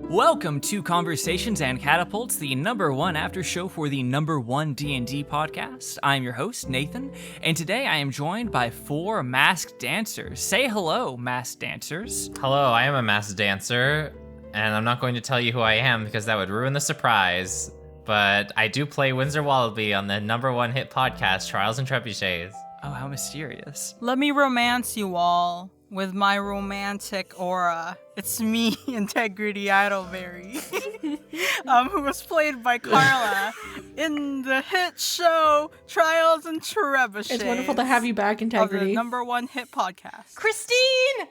Welcome to Conversations and Catapults, the #1 after show for the #1 D&D podcast. I'm your host, Nathan, and today I am joined by 4 masked dancers. Say hello, masked dancers. Hello, I am a masked dancer, and I'm not going to tell you who I am because that would ruin the surprise, but I do play Windsor Wallaby on the #1 hit podcast, Trials and Trebuchets. Oh, how mysterious. Let me romance you all with my romantic aura. It's me, Integrity Idleberry, who was played by Carla in the hit show Trials and Trebuchets. It's wonderful to have you back, Integrity. Of the #1 hit podcast. Christine!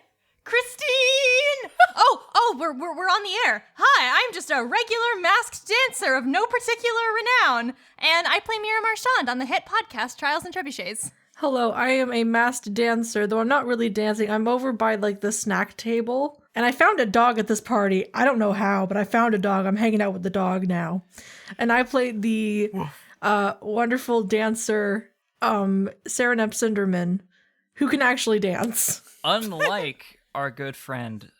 We're on the air. Hi, I'm just a regular masked dancer of no particular renown, and I play Mira Marchand on the hit podcast Trials and Trebuchets. Hello, I am a masked dancer, though I'm not really dancing. I'm over by, the snack table, and I found a dog at this party. I don't know how, but I found a dog. I'm hanging out with the dog now. And I played the wonderful dancer, Saranep Cinderman, who can actually dance. Unlike our good friend,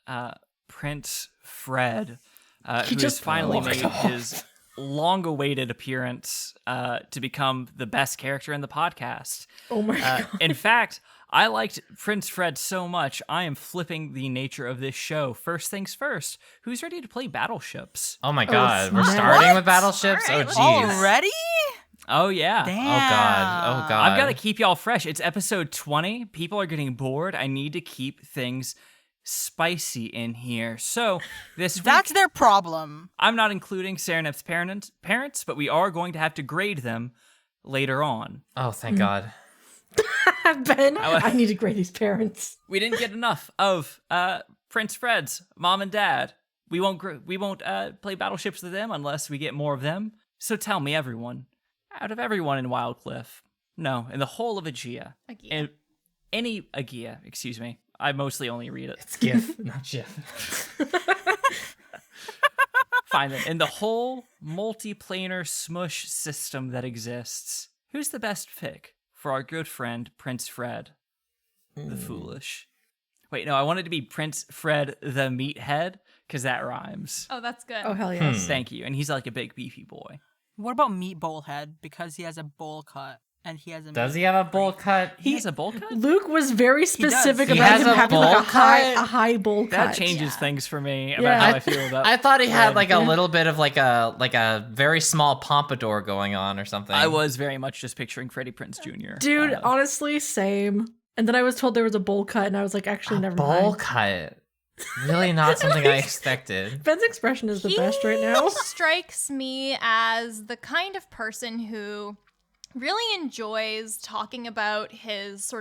Prince Fred, who has finally made his long-awaited appearance to become the best character in the podcast. Oh my god. In fact, I liked Prince Fred so much, I am flipping the nature of this show. First things first, who's ready to play Battleships? Oh my god, we're snap. starting with battleships? All right, Oh let's jeez. Already? Oh yeah. Damn. Oh god. I've got to keep y'all fresh. It's episode 20. People are getting bored. I need to keep things spicy in here. So this week, That's their problem. I'm not including Saranep's parents, but we are going to have to grade them later on. Oh, thank god. Ben, I need to grade these parents. We didn't get enough of Prince Fred's mom and dad. We won't play Battleships with them unless we get more of them. So tell me, everyone, out of everyone in Wildcliff, no, in the whole of Aegea, Aegea, excuse me. I mostly only read it. It's GIF, not GIF. Fine then. In the whole multiplanar smush system that exists, who's the best pick for our good friend Prince Fred, the Foolish? Wait, no, I wanted to be Prince Fred the Meathead, because that rhymes. Oh, that's good. Oh, hell yes. Thank you. And he's like a big beefy boy. What about Meatball Head? Because he has a bowl cut. And he has a Does he have a bowl cut? He has a bowl cut? Luke was very specific He about has him a having bowl a cut? high bowl cut. That changes things for me about Yeah. how I feel about I thought he had Fred. a little bit of a very small pompadour going on or something. I was very much just picturing Freddie Prinze Jr. Dude, honestly, same. And then I was told there was a bowl cut, and I was like, actually, never bowl mind. cut. Really not something I expected. Ben's expression is the best right now. He strikes me as the kind of person who really enjoys talking about his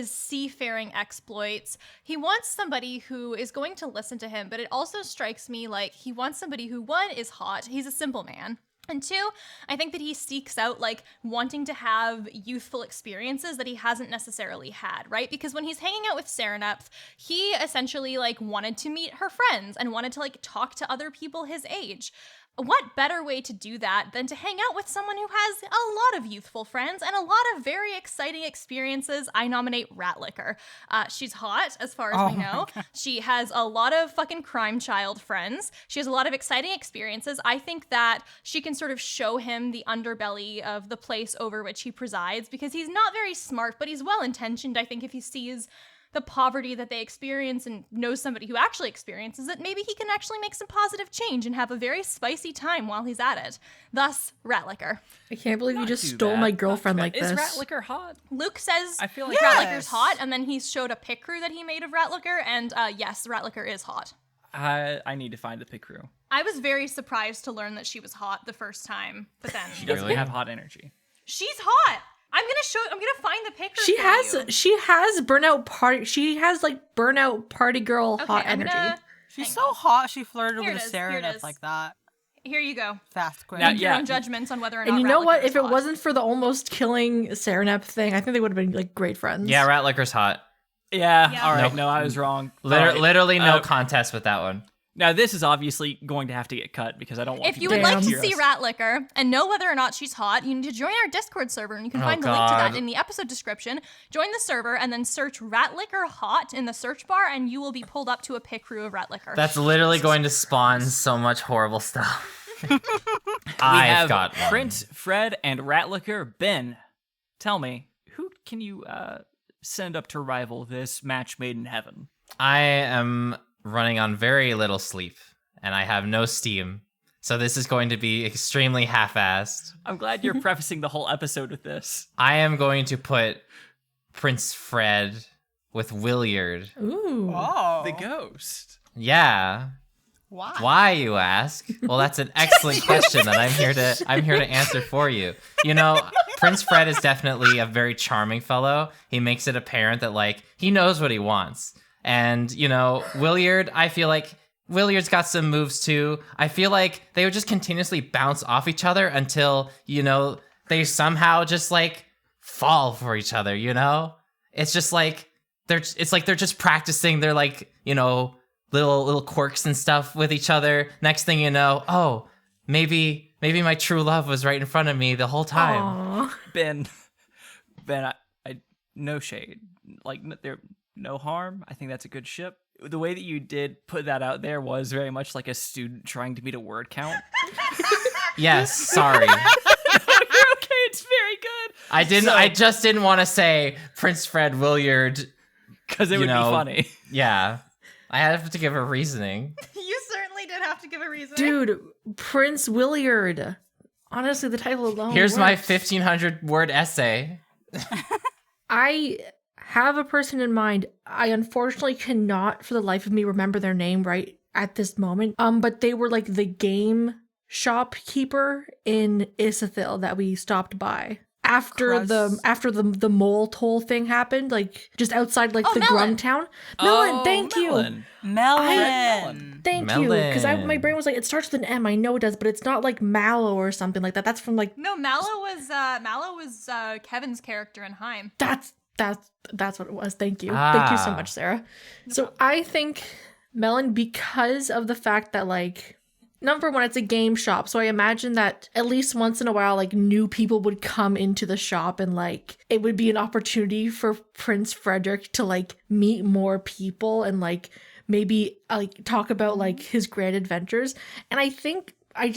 seafaring exploits. He wants somebody who is going to listen to him, but it also strikes me like he wants somebody who, 1, is hot. He's a simple man. And 2, I think that he seeks out wanting to have youthful experiences that he hasn't necessarily had, right? Because when he's hanging out with Saranep, he essentially wanted to meet her friends and wanted to talk to other people his age. What better way to do that than to hang out with someone who has a lot of youthful friends and a lot of very exciting experiences? I nominate Ratlicker. She's hot, as far as we know. She has a lot of fucking crime child friends. She has a lot of exciting experiences. I think that she can sort of show him the underbelly of the place over which he presides, because he's not very smart, but he's well-intentioned. I think if he sees the poverty that they experience and knows somebody who actually experiences it, maybe he can actually make some positive change and have a very spicy time while he's at it. Thus, Ratlicker. I can't believe you just too stole bad. my girlfriend Not like too this. bad. Is Ratlicker hot? Luke says I feel like Ratlicker's hot, and then he showed a pic crew that he made of Ratlicker, and yes, Ratlicker is hot. I need to find the pick crew. I was very surprised to learn that she was hot the first time, but then She doesn't Really? have hot energy. she's hot. I'm gonna find the picture. She for has you. burnout party girl hot I'm energy. gonna- She's so hot, she flirted Here with it is, here it Saranep is. like that. Here you go. Fast, quick. Now, Make your yeah. own judgments on whether or not. And you know what? Ratlicker is If it hot. wasn't for the almost killing Saranep thing, I think they would have been great friends. Yeah, Ratlicker's hot. Yeah, Yeah. all right. Nope. No, I was wrong. Liter- All right. Literally no contest with that one. Now, this is obviously going to have to get cut because I don't want If you people would like to hear see us. Rat Liquor and know whether or not she's hot, you need to join our Discord server, and you can Oh, find the link to God. that in the episode description. Join the server and then search Rat Liquor hot in the search bar, and you will be pulled up to a pic crew of Rat Liquor. That's literally going to spawn so much horrible stuff. We I've have got one. Prince, Fred, and Ratlicker. Ben, tell me, who can you send up to rival this match made in heaven? I am running on very little sleep, and I have no steam. So this is going to be extremely half-assed. I'm glad you're prefacing the whole episode with this. I am going to put Prince Fred with Williard. Ooh. Oh. The ghost. Yeah. Why? Why, you ask? Well, that's an excellent question that I'm here to answer for you. You know, Prince Fred is definitely a very charming fellow. He makes it apparent that, like, he knows what he wants. And, you know, Williard, I feel like Williard's got some moves too. I feel like they would just continuously bounce off each other until, you know, they somehow just, like, fall for each other, you know? It's just like they're just practicing their, like, you know, little quirks and stuff with each other. Next thing you know, oh, maybe my true love was right in front of me the whole time. Aw. Ben, I no shade. Like, there, no harm. I think that's a good ship. The way that you did put that out there was very much like a student trying to beat a word count. Yes, sorry. You're okay, it's very good. I just didn't want to say Prince Fred Williard. Because it You would know, be funny. Yeah. I have to give a reasoning. You certainly did have to give a reason. Dude, Prince Williard. Honestly, the title alone. Here's my works. 1,500 word essay. I have a person in mind. I unfortunately cannot, for the life of me, remember their name right at this moment. But they were like the game shopkeeper in Isithil that we stopped by after the mole toll thing happened, like just outside like the Melon. Grum town. Melon, thank you. Melon. Melon. Thank you. Because my Melon. brain was like, it starts with an M. I know it does, but it's not like Mallow or something like that. That's from like No, Mallow was Kevin's character in Heim. That's what it was. Thank you. Thank you so Ah. much, Sarah. So I think Melon, because of the fact that, like, number one, it's a game shop. So I imagine that at least once in a while, like, new people would come into the shop and, like, it would be an opportunity for Prince Frederick to, like, meet more people and, like, maybe, like, talk about, like, his grand adventures. And I think I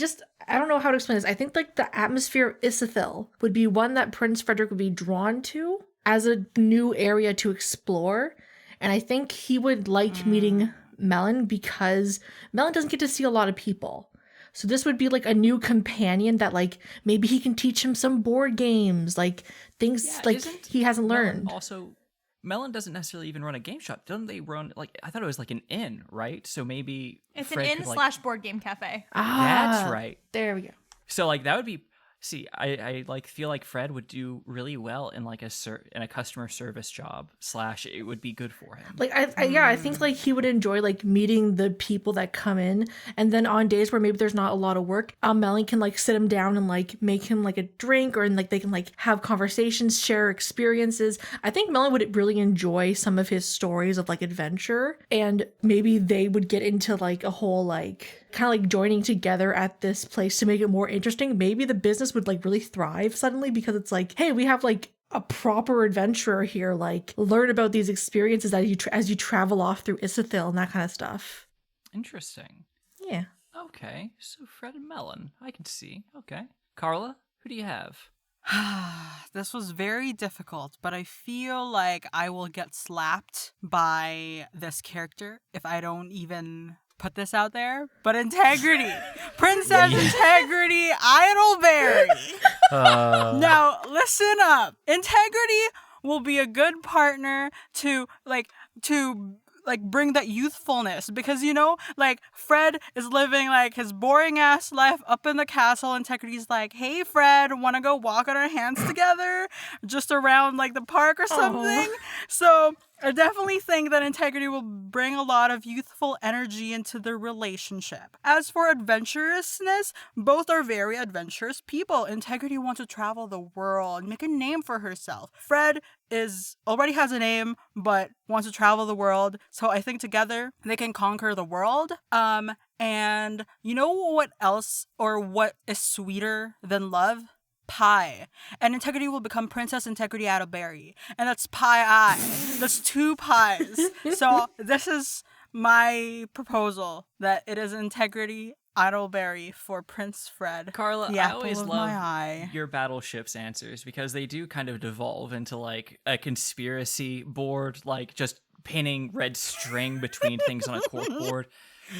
don't know how to explain this. I think, like, the atmosphere of Isithil would be one that Prince Frederick would be drawn to as a new area to explore. And I think he would like meeting Melon because Melon doesn't get to see a lot of people. So this would be like a new companion that, like, maybe he can teach him some board games, like things Yeah, like isn't he hasn't Melon learned. Also, Melon doesn't necessarily even run a game shop. Don't they run, like, I thought it was like an inn, right? So maybe It's Fred an could, inn / board game cafe. That's right. There we go. So, like, that would be. See, I like feel like Fred would do really well in like in a customer service job / it would be good for him. Like I think like he would enjoy like meeting the people that come in, and then on days where maybe there's not a lot of work, Melon can like sit him down and like make him like a drink, or and like they can like have conversations, share experiences. I think Melon would really enjoy some of his stories of like adventure, and maybe they would get into like a whole like kind of like joining together at this place to make it more interesting. Maybe the business would like really thrive suddenly because it's like, hey, we have like a proper adventurer here, like learn about these experiences as you travel off through Isithil and that kind of stuff. Interesting. Yeah. Okay, so Fred and Melon, I can see. Okay, Carla, who do you have? This was very difficult, but I feel like I will get slapped by this character if I don't even put this out there. But Integrity. Princess Integrity Idleberry. Now, listen up. Integrity will be a good partner to bring that youthfulness, because, you know, like, Fred is living like his boring ass life up in the castle. Integrity's like, hey Fred, wanna go walk on our hands together just around like the park or something? So I definitely think that integrity will bring a lot of youthful energy into the relationship. As for adventurousness, both are very adventurous people. Integrity wants to travel the world, make a name for herself. Fred already has a name, but wants to travel the world. So I think together they can conquer the world. And you know what else, or what is sweeter than love? Pie. And Integrity will become Princess Integrity Attleberry. And that's pie. That's 2 pies. So this is my proposal, that it is Integrity Attleberry for Prince Fred. Carla, the I apple always of love my eye. your battleships answers because they do kind of devolve into like a conspiracy board, like just pinning red string between things on a corkboard.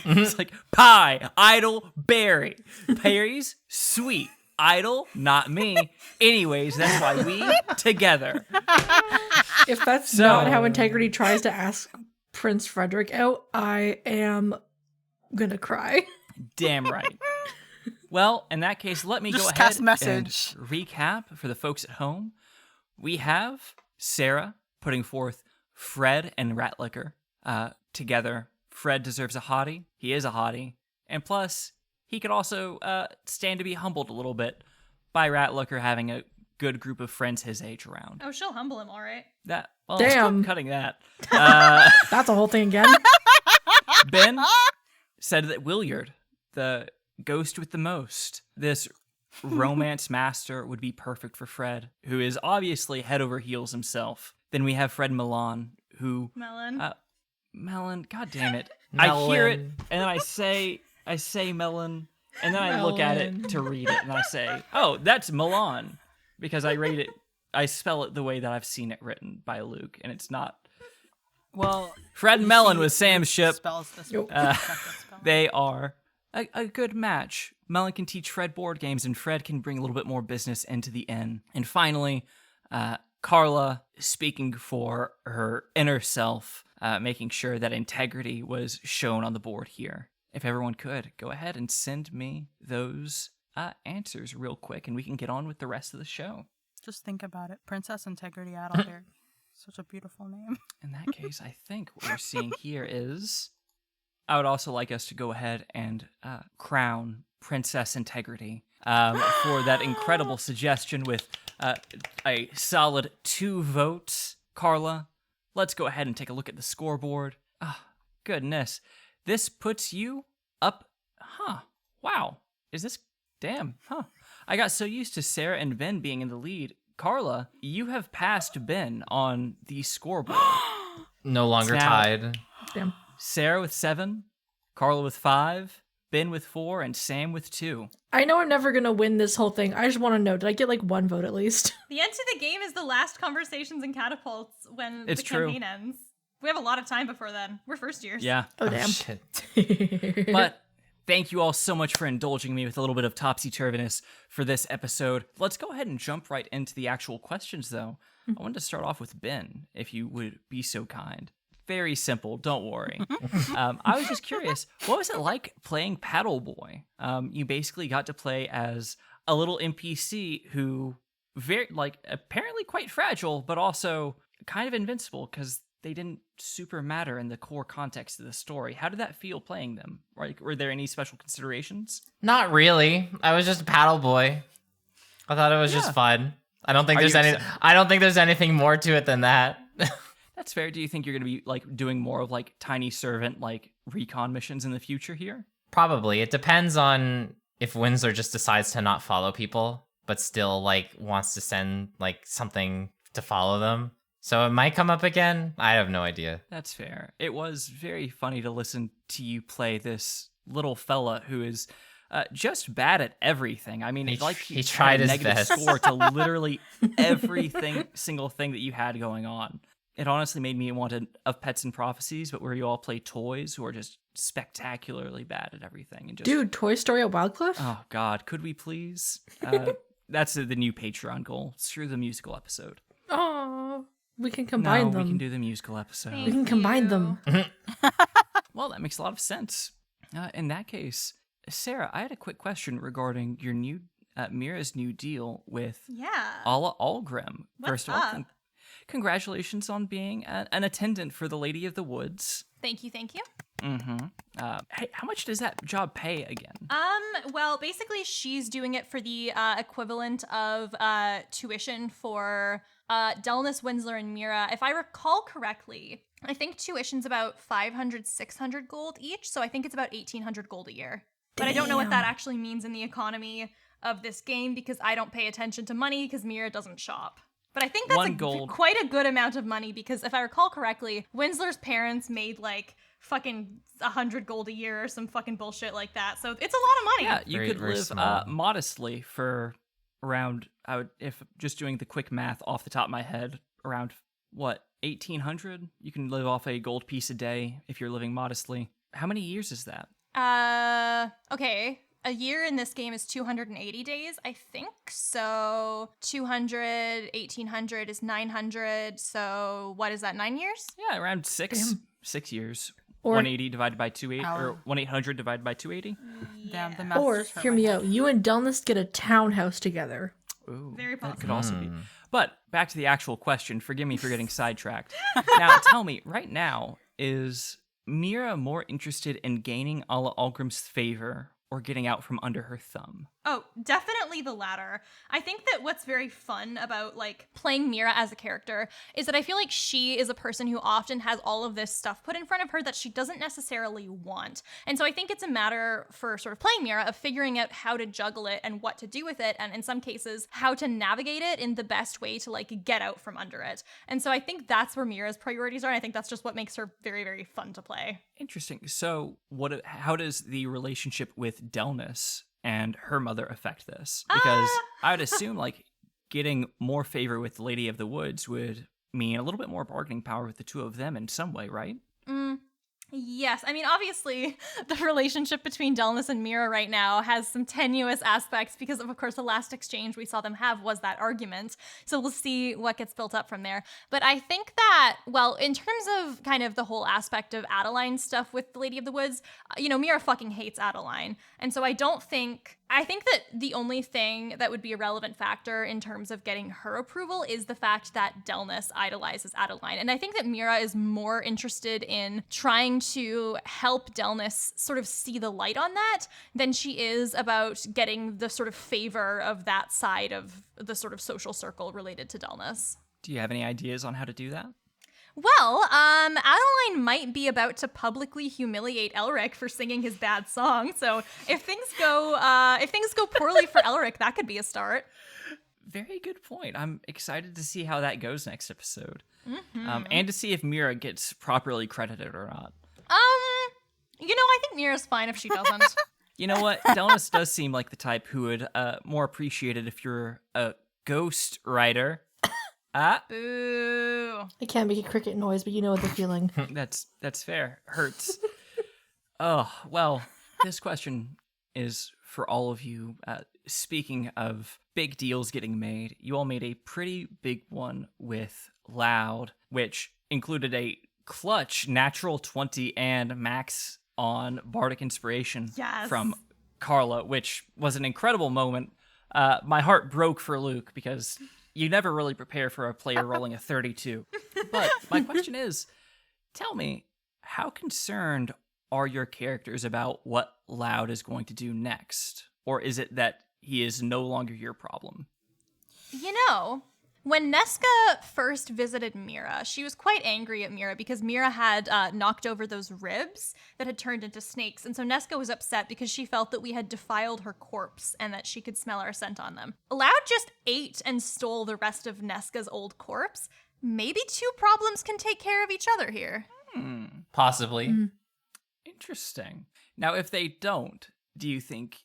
It's like pie, idle, berry. Berries, sweet. Idle, not me. Anyways, that's why we together. If that's not how Integrity tries to ask Prince Frederick out, I am gonna cry. Damn right. Well, in that case, let me Just go ahead cast and message. recap for the folks at home. We have Sarah putting forth Fred and Ratlicker together. Fred deserves a hottie. He is a hottie. And plus, he could also stand to be humbled a little bit by Ratlicker having a good group of friends his age around. Oh, she'll humble him, all right. Well, Damn. stop cutting that. That's a whole thing again. Ben said that Williard, the ghost with the most, this romance master, would be perfect for Fred, who is obviously head over heels himself. Then we have Fred Milan, who... Melon. Melon, god damn it. I hear it, and then I say Melon, and then I look at it to read it, and I say, oh, that's Milan, because I spell it the way that I've seen it written by Luke, and it's not. Well, Fred and Melon with Sam's ship. spells this Nope. They are a good match. Melon can teach Fred board games, and Fred can bring a little bit more business into the inn. And finally, Carla, speaking for her inner self, making sure that integrity was shown on the board here. If everyone could, go ahead and send me those answers real quick, and we can get on with the rest of the show. Just think about it. Princess Integrity Attleberry. Such a beautiful name. In that case, I think what we're seeing here is... I would also like us to go ahead and crown Princess Integrity for that incredible suggestion with a solid 2 votes. Carla, let's go ahead and take a look at the scoreboard. Goodness. This puts you up... Wow. Is this... Damn. I got so used to Sarah and Ben being in the lead. Carla, you have passed Ben on the scoreboard. No longer Now- tied. Damn. Sarah with 7, Carla with 5, Ben with 4, and Sam with 2. I know I'm never gonna win this whole thing. I just want to know, did I get like 1 vote at least? The end to the game is the last Conversations and Catapults when It's the true. campaign ends. We have a lot of time before then. We're first years. Yeah. Oh damn. Shit. But thank you all so much for indulging me with a little bit of topsy-turviness for this episode. Let's go ahead and jump right into the actual questions, though. I wanted to start off with Ben, if you would be so kind. Very simple, don't worry. I was just curious, what was it like playing Paddle Boy? You basically got to play as a little NPC who apparently quite fragile, but also kind of invincible because they didn't super matter in the core context of the story. How did that feel playing them? Like, were there any special considerations? Not really. I was just a paddle boy. I thought it was just fun. I don't think there's anything more to it than that. That's fair. Do you think you're going to be like doing more of like tiny servant like recon missions in the future here? Probably. It depends on if Windsor just decides to not follow people, but still like wants to send like something to follow them. So it might come up again. I have no idea. That's fair. It was very funny to listen to you play this little fella who is just bad at everything. I mean, He it's like he tried his negative best. score to literally single thing that you had going on. It honestly made me want of Pets and Prophecies, but where you all play toys who are just spectacularly bad at everything. And just, Dude, Toy Story at Wildcliff? oh God, could we please? That's the new Patreon goal. Screw the musical episode. Oh, we can combine them. We can do the musical episode. We can combine them. Well, that makes a lot of sense. In that case, Sarah, I had a quick question regarding your new Mira's new deal with Yeah. Alla Algrim. What's First of all, up? congratulations on being an attendant for the Lady of the Woods. Thank you, thank you. Hey, how much does that job pay again? Well, basically, she's doing it for the equivalent of tuition for Delnus, Winsler, and Mira. If I recall correctly, I think tuition's about 500, 600 gold each, so I think it's about 1,800 gold a year. But I don't know what that actually means in the economy of this game because I don't pay attention to money because Mira doesn't shop. But I think that's quite a good amount of money because if I recall correctly, Winsler's parents made like fucking 100 gold a year or some fucking bullshit like that. So it's a lot of money. Yeah, you Very, could very live small. modestly for around, if just doing the quick math off the top of my head, around what, 1,800? You can live off a gold piece a day if you're living modestly. How many years is that? Okay. A year in this game is 280 days, I think. So 200, 1,800 is 900. So what is that, 9 years? Yeah, around 6 years. Or- 180 divided by 280, Hour. or 1,800 divided by 280. Damn, the math Or, just hurt hear my me head. out, you and Delnus get a townhouse together. Ooh, Very that could possible. also be. But back to the actual question. Forgive me for getting sidetracked. Now, tell me, right now, is Mira more interested in gaining Alla Algrim's favor or getting out from under her thumb? Oh, definitely the latter. I think that what's very fun about like playing Mira as a character is that I feel like she is a person who often has all of this stuff put in front of her that she doesn't necessarily want. And so I think it's a matter for sort of playing Mira of figuring out how to juggle it and what to do with it, and in some cases how to navigate it in the best way to like get out from under it. And so I think that's where Mira's priorities are, and I think that's just what makes her very, very fun to play. Interesting. So, how does the relationship with Delnus and her mother affect this? Because I would assume, like, getting more favor with the Lady of the Woods would mean a little bit more bargaining power with the two of them in some way, right? Yes, I mean, obviously, the relationship between Delnus and Mira right now has some tenuous aspects because, of course, the last exchange we saw them have was that argument. So we'll see what gets built up from there. But I think that, well, in terms of kind of the whole aspect of Adeline stuff with the Lady of the Woods, Mira fucking hates Adeline. And so I think that the only thing that would be a relevant factor in terms of getting her approval is the fact that Delnus idolizes Adeline. And I think that Mira is more interested in trying to help Delnus sort of see the light on that than she is about getting the sort of favor of that side of the sort of social circle related to Delnus. Do you have any ideas on how to do that? Well, Adeline might be about to publicly humiliate Elric for singing his bad song. So if things go poorly for Elric, that could be a start. Very good point. I'm excited to see how that goes next episode. And to see if Mira gets properly credited or not. I think Mira's fine if she doesn't. You know what? Delnus does seem like the type who would more appreciate it if you're a ghost writer. Boo. I can't make a cricket noise, but you know what the feeling. That's fair. Hurts. Oh, well, this question is for all of you. Speaking of big deals getting made, you all made a pretty big one with Loud, which included a clutch natural 20 and max on Bardic Inspiration Yes. from Carla, which was an incredible moment. My heart broke for Luke because you never really prepare for a player rolling a 32. But my question is, tell me, how concerned are your characters about what Loud is going to do next? Or is it that he is no longer your problem? When Nesca first visited Mira, she was quite angry at Mira because Mira had knocked over those ribs that had turned into snakes. And so Nesca was upset because she felt that we had defiled her corpse and that she could smell our scent on them. Loud just ate and stole the rest of Nesca's old corpse. Maybe two problems can take care of each other here. Possibly. Interesting. Now, if they don't, do you think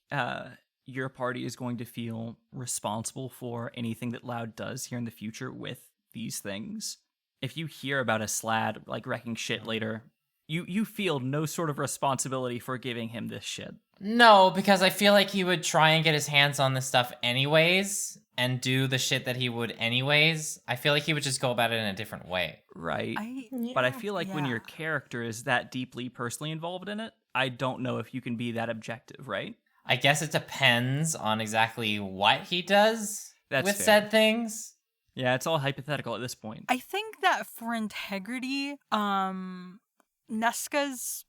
your party is going to feel responsible for anything that Loud does here in the future with these things? If you hear about a Slad like wrecking shit later, you feel no sort of responsibility for giving him this shit. No, because I feel like he would try and get his hands on this stuff anyways and do the shit that he would anyways. I feel like he would just go about it in a different way. Right. But I feel like when your character is that deeply personally involved in it, I don't know if you can be that objective, right? I guess it depends on exactly what he does That's with fair. said things. Yeah, it's all hypothetical at this point. I think that for integrity, Neska's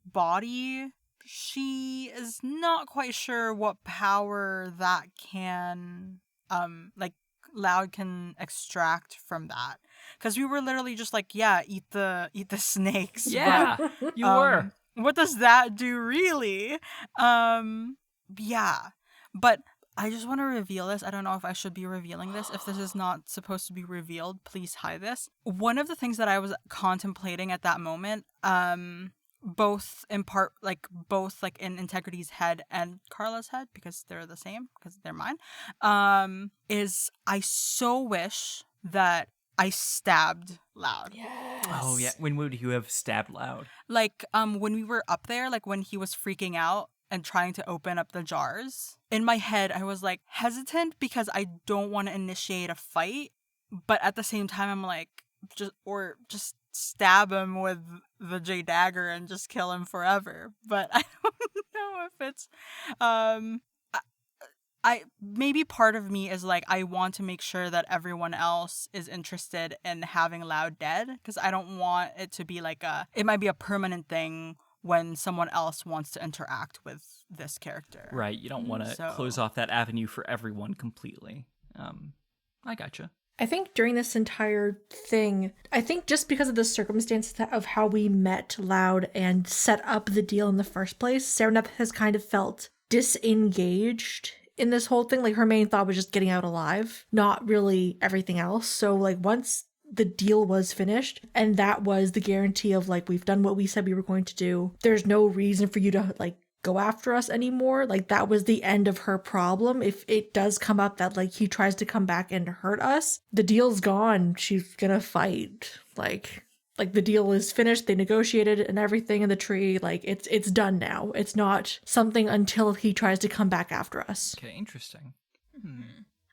body, she is not quite sure what power that can, like, Loud can extract from that. Because we were literally just like, yeah, eat the snakes. Yeah, you were. What does that do really? Yeah. But I just want to reveal this. I don't know if I should be revealing this. If this is not supposed to be revealed, please hide this. One of the things that I was contemplating at that moment, both in Integrity's head and Carla's head, because they're the same, because they're mine, is I so wish that I stabbed Loud. Yes. Oh yeah, when would you have stabbed Loud? Like, when we were up there, like when he was freaking out and trying to open up the jars, in my head I was like hesitant because I don't want to initiate a fight, but at the same time I'm like, just stab him with the J dagger and just kill him forever. But I don't know if it's I maybe part of me is like, I want to make sure that everyone else is interested in having Loud dead, because I don't want it to be like it might be a permanent thing when someone else wants to interact with this character. Right, you don't want to close off that avenue for everyone completely. I gotcha. I think during this entire thing, I think just because of the circumstances of how we met Loud and set up the deal in the first place, Serenep has kind of felt disengaged in this whole thing. Like, her main thought was just getting out alive, not really everything else. So, like, once the deal was finished and that was the guarantee of, like, we've done what we said we were going to do, there's no reason for you to, like, go after us anymore. Like, that was the end of her problem. If it does come up that, like, he tries to come back and hurt us, the deal's gone. She's gonna fight. Like the deal is finished, they negotiated and everything in the tree, like it's done now. It's not something until he tries to come back after us. Okay, interesting.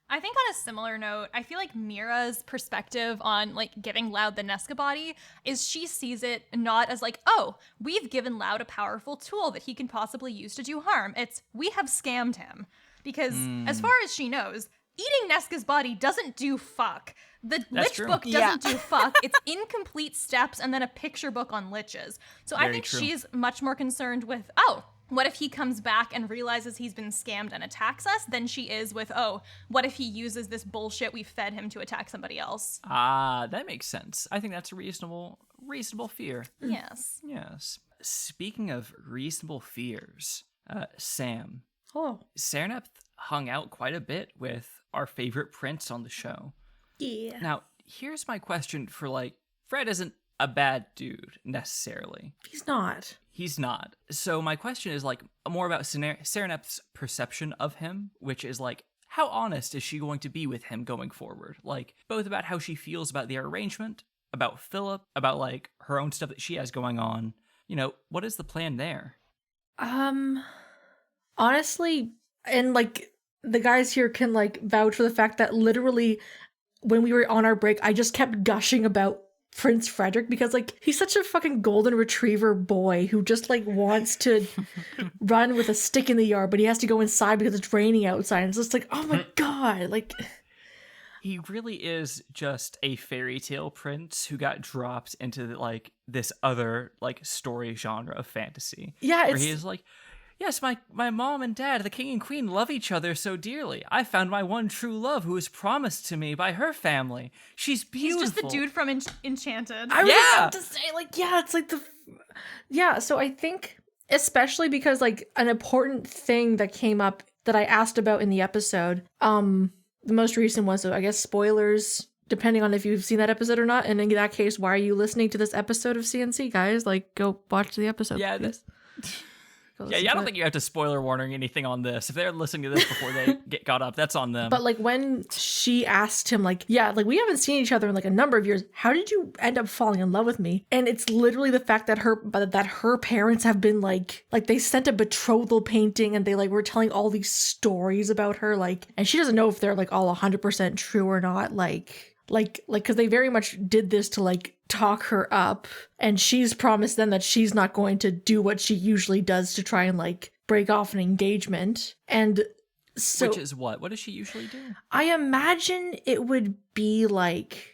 I think on a similar note, I feel like Mira's perspective on, like, giving Loud the Nesca body is she sees it not as like, oh, we've given Loud a powerful tool that he can possibly use to do harm. It's, we have scammed him. Because as far as she knows, eating Nesca's body doesn't do fuck. The Lich book doesn't do fuck. It's incomplete steps and then a picture book on liches. So I think she's much more concerned with, oh, what if he comes back and realizes he's been scammed and attacks us, than she is with, oh, what if he uses this bullshit we fed him to attack somebody else? That makes sense. I think that's a reasonable fear. Yes. Yes. Speaking of reasonable fears, Sam. Oh. Serenep hung out quite a bit with our favorite prince on the show. Yeah. Now, here's my question for, like, Fred isn't a bad dude, necessarily. He's not. He's not. So my question is, like, more about Serenep's perception of him, which is, like, how honest is she going to be with him going forward? Like, both about how she feels about their arrangement, about Philip, about, like, her own stuff that she has going on. You know, what is the plan there? Honestly, and, like, the guys here can, like, vouch for the fact that literally when we were on our break, I just kept gushing about Prince Frederick, because, like, he's such a fucking golden retriever boy who just, like, wants to run with a stick in the yard, but he has to go inside because it's raining outside. And it's just like, oh my god, like, he really is just a fairy tale prince who got dropped into, like, this other, like, story genre of fantasy. Yeah, where he is like, yes, my mom and dad, the king and queen, love each other so dearly. I found my one true love who was promised to me by her family. She's beautiful. He's just the dude from Enchanted. I was about to say, like, yeah, it's like so I think, especially because, like, an important thing that came up that I asked about in the episode, the most recent one, so I guess spoilers, depending on if you've seen that episode or not, and in that case, why are you listening to this episode of CNC, guys? Like, go watch the episode, yeah, please. Yeah, I don't think you have to spoiler warning anything on this. If they're listening to this before they get caught up, that's on them. But, like, when she asked him, like, yeah, like, we haven't seen each other in, like, a number of years. How did you end up falling in love with me? And it's literally the fact that her parents have been, like, they sent a betrothal painting and they, like, were telling all these stories about her, like, and she doesn't know if they're, like, all 100% true or not, like, because they very much did this to, like, talk her up, and she's promised them that she's not going to do what she usually does to try and, like, break off an engagement. And So Which is what? What does she usually do? I imagine it would be like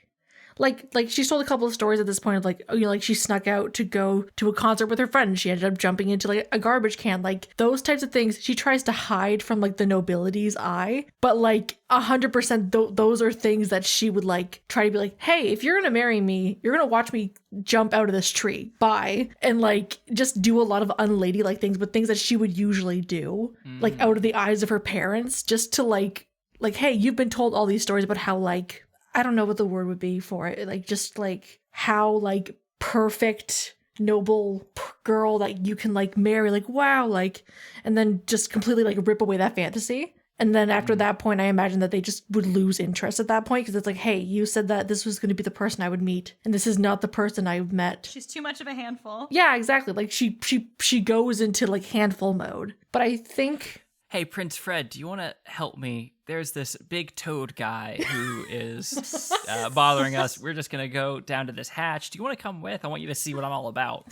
she's told a couple of stories at this point of like, oh, you know, like she snuck out to go to a concert with her friend and she ended up jumping into like a garbage can, like those types of things. She tries to hide from like the nobility's eye, but like 100% those are things that she would like try to be like, hey, if you're gonna marry me, you're gonna watch me jump out of this tree, bye, and like just do a lot of unladylike things, but things that she would usually do like out of the eyes of her parents, just to like hey, you've been told all these stories about how like, I don't know what the word would be for it. Like, just like how like perfect, noble girl that you can like marry, like, wow, like, and then just completely like rip away that fantasy. And then after that point, I imagine that they just would lose interest at that point because it's like, hey, you said that this was going to be the person I would meet, and this is not the person I've met. She's too much of a handful. Yeah, exactly. Like she goes into like handful mode. But I think, Hey, Prince Fred, do you want to help me? There's this big toad guy who is bothering us. We're just going to go down to this hatch. Do you want to come with? I want you to see what I'm all about.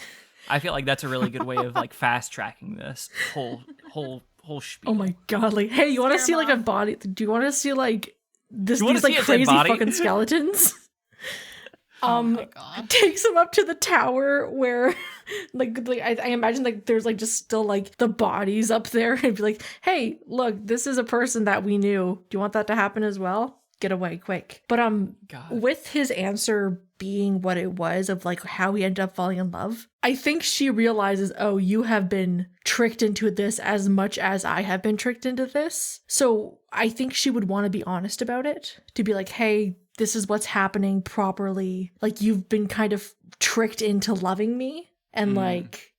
I feel like that's a really good way of like fast tracking this whole spiel. oh my god, like, hey, you want to see like a body? Do you want to see like these like see a dead crazy body? fucking skeletons? Oh my god. Takes him up to the tower where like I imagine like there's like just still like the bodies up there and be like, hey, look, this is a person that we knew. Do you want that to happen as well? Get away quick. But God. with his answer being what it was of like how he ended up falling in love, I think she realizes, oh, you have been tricked into this as much as I have been tricked into this. So I think she would want to be honest about it, to be like, hey, this is what's happening properly. Like, you've been kind of tricked into loving me, and like,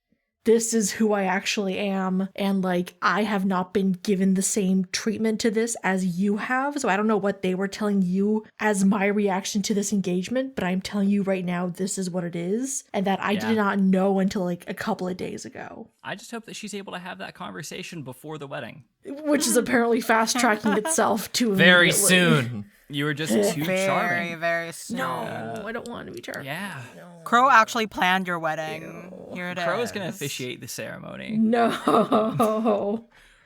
this is who I actually am, and like, I have not been given the same treatment to this as you have. So I don't know what they were telling you as my reaction to this engagement, but I'm telling you right now, this is what it is, and that I did not know until like a couple of days ago. I just hope that she's able to have that conversation before the wedding. Which is apparently fast tracking itself to Very immediately. soon. You were just too Very, charming. very soon. No, I don't want to be charming. Yeah. Crow actually planned your wedding. Here it is. Crow is going to officiate the ceremony. No.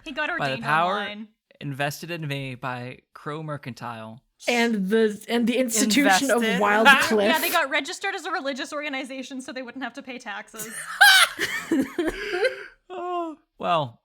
He got By the ordained power online. invested in me by Crow Mercantile. And the institution Invested. of Wild Cliff. Yeah, they got registered as a religious organization so they wouldn't have to pay taxes. Oh, well,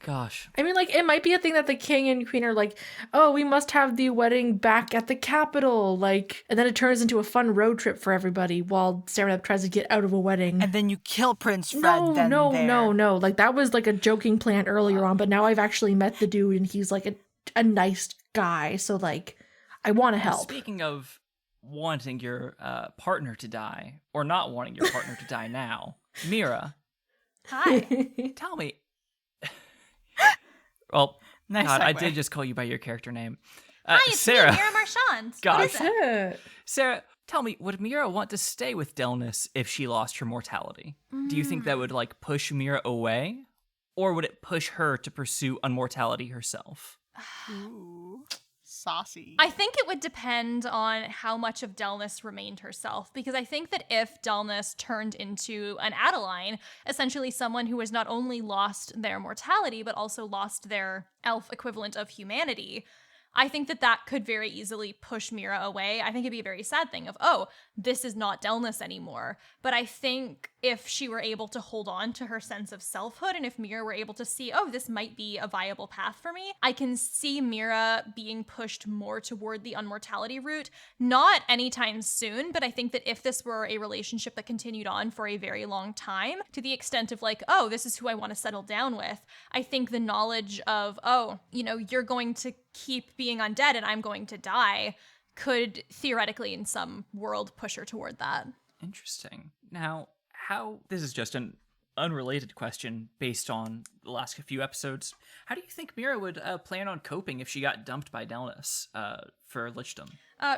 gosh. I mean, like, it might be a thing that the king and queen are like, oh, we must have the wedding back at the capital, like, and then it turns into a fun road trip for everybody while Serenep tries to get out of a wedding. And then you kill Prince Fred. No. Like, that was like a joking plan earlier on, but now I've actually met the dude and he's like a nice guy, so like, I want to help. Speaking of wanting your partner to die, or not wanting your partner to die now, Mira, Hi. tell me. Well, Nice God, I segue. did just call you by your character name. Hi, it's Sarah. me, Mira Marchand. What Gosh. is it? Sarah, tell me, would Mira want to stay with Delnus if she lost her mortality? Do you think that would like push Mira away? Or would it push her to pursue unmortality herself? Ooh, saucy. I think it would depend on how much of Delnus remained herself, because I think that if Delnus turned into an Adeline, essentially someone who has not only lost their mortality, but also lost their elf equivalent of humanity, I think that that could very easily push Mira away. I think it'd be a very sad thing of, oh, this is not Delnus anymore. But I think if she were able to hold on to her sense of selfhood, and if Mira were able to see, oh, this might be a viable path for me, I can see Mira being pushed more toward the unmortality route. Not anytime soon, but I think that if this were a relationship that continued on for a very long time, to the extent of like, oh, this is who I want to settle down with, I think the knowledge of, oh, you know, you're going to keep being undead and I'm going to die could theoretically in some world push her toward that. Interesting. Now, this is just an unrelated question based on the last few episodes. How do you think Mira would plan on coping if she got dumped by Delnus for Lichdom?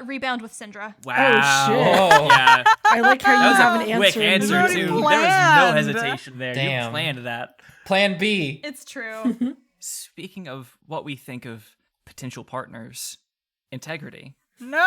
Rebound with Syndra. Wow. shit. Yeah. I like how you That have was an a quick answer. answer, It's too. already There was no planned. hesitation there. Damn. You planned that. Plan B. It's true. Speaking of what we think of potential partners, integrity. No!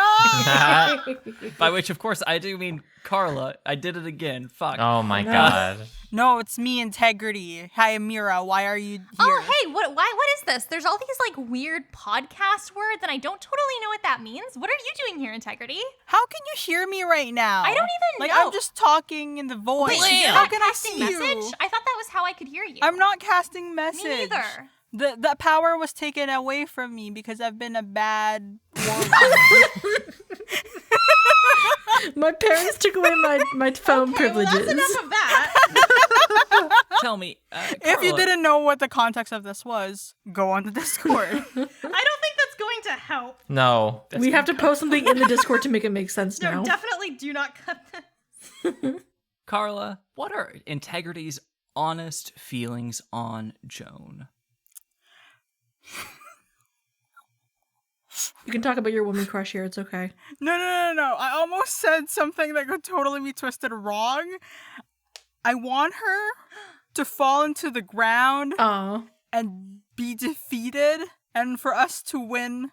By which, of course, I do mean Carla. I did it again. Fuck. Oh my god. No, it's me, Integrity. Hi, Mira. Why are you here? Oh, hey, what is this? this? There's all these like weird podcast words, and I don't totally know what that means. What are you doing here, Integrity? How can you hear me right now? I don't even like, know. I'm just talking in the voice. Wait, you're How not can I casting see message? you? I thought that was how I could hear you. I'm not casting message. Me neither. The power was taken away from me because I've been a bad woman. My parents took away my phone privileges. Well, that's enough of that. Tell me, If you Carla, didn't know what the context of this was, go on the Discord. I don't think that's going to help. No. We have to post something in the Discord to make it make sense No, now. definitely do not cut this. Carla, what are Integrity's honest feelings on Joan? You can talk about your woman crush here. It's okay. No. I almost said something that could totally be twisted wrong. I want her to fall into the ground Aw. and be defeated, and for us to win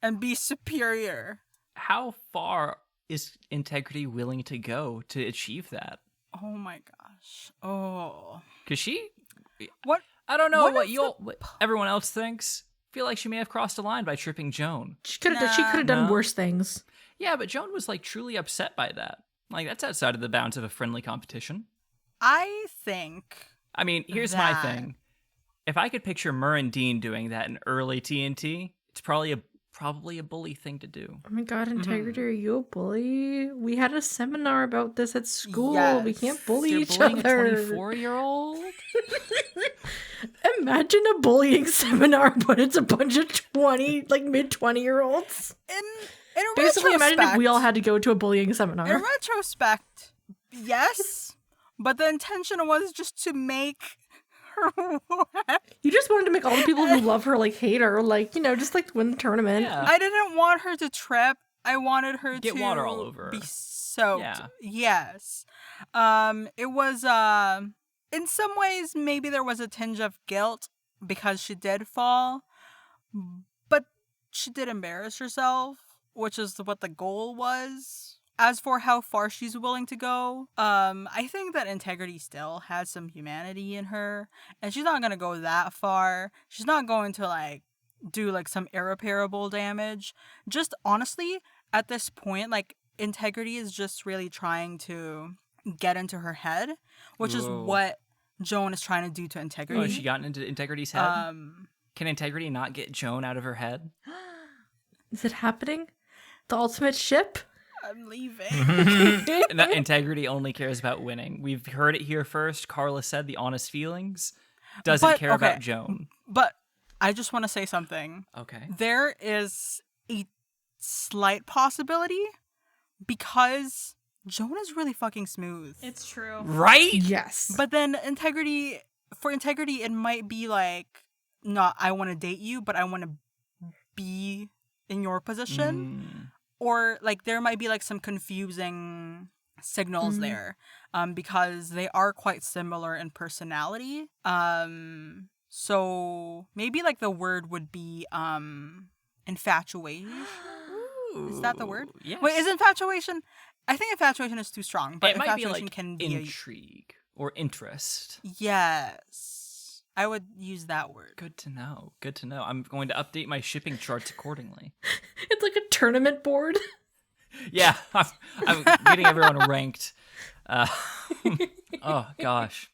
and be superior. How far is Integrity willing to go to achieve that? Oh my gosh. Oh. Because she, What? I don't know What what is what everyone else thinks. Feel like she may have crossed a line by tripping Joan. She could have done No. worse things. Yeah, but Joan was like truly upset by that. Like that's outside of the bounds of a friendly competition. I think I mean, here's my That- thing. If I could picture Mur and Dean doing that in early TNT, it's probably a bully thing to do. Oh my god, Integrity, are you a bully? We had a seminar about this at school. We Yes. can't bully You're each bullying other. a 24-year-old? Imagine a bullying seminar, but it's a bunch of mid-20-year-olds. in Basically, imagine if we all retrospect- had to go to a bullying In seminar. retrospect, yes, but the intention was just to make her wet. You just wanted to make all the people who love her hate her, just win the tournament. Yeah. I didn't want her to trip. I wanted her Get to water all over her. be soaked. Yeah. Yes. It was in some ways maybe there was a tinge of guilt because she did fall, but she did embarrass herself, which is what the goal was. As for how far she's willing to go, I think that Integrity still has some humanity in her, and she's not gonna go that far. She's not going to do some irreparable damage. Just honestly, at this point, Integrity is just really trying to get into her head, which is Whoa. what Joan is trying to do to Integrity. Oh, has she gotten into Integrity's head? Can Integrity not get Joan out of her head? Is it happening? The ultimate ship? I'm leaving. And that Integrity only cares about winning. We've heard it here first. Carla said the honest feelings. Doesn't But, care about okay. Joan. But I just want to say something. Okay. There is a slight possibility because Joan is really fucking smooth. It's true. Right? Yes. But then for Integrity, it might be not I want to date you, but I want to be in your position. Or there might be some confusing signals there, because they are quite similar in personality. So maybe the word would be infatuation. Is that the word? Yes. Wait, is infatuation? I think infatuation is too strong, but it might be infatuation can be intrigue or interest. yes. I would use that word. Good to know. Good to know. I'm going to update my shipping charts accordingly. It's like a tournament board. Yeah, I'm getting everyone ranked. Oh, gosh.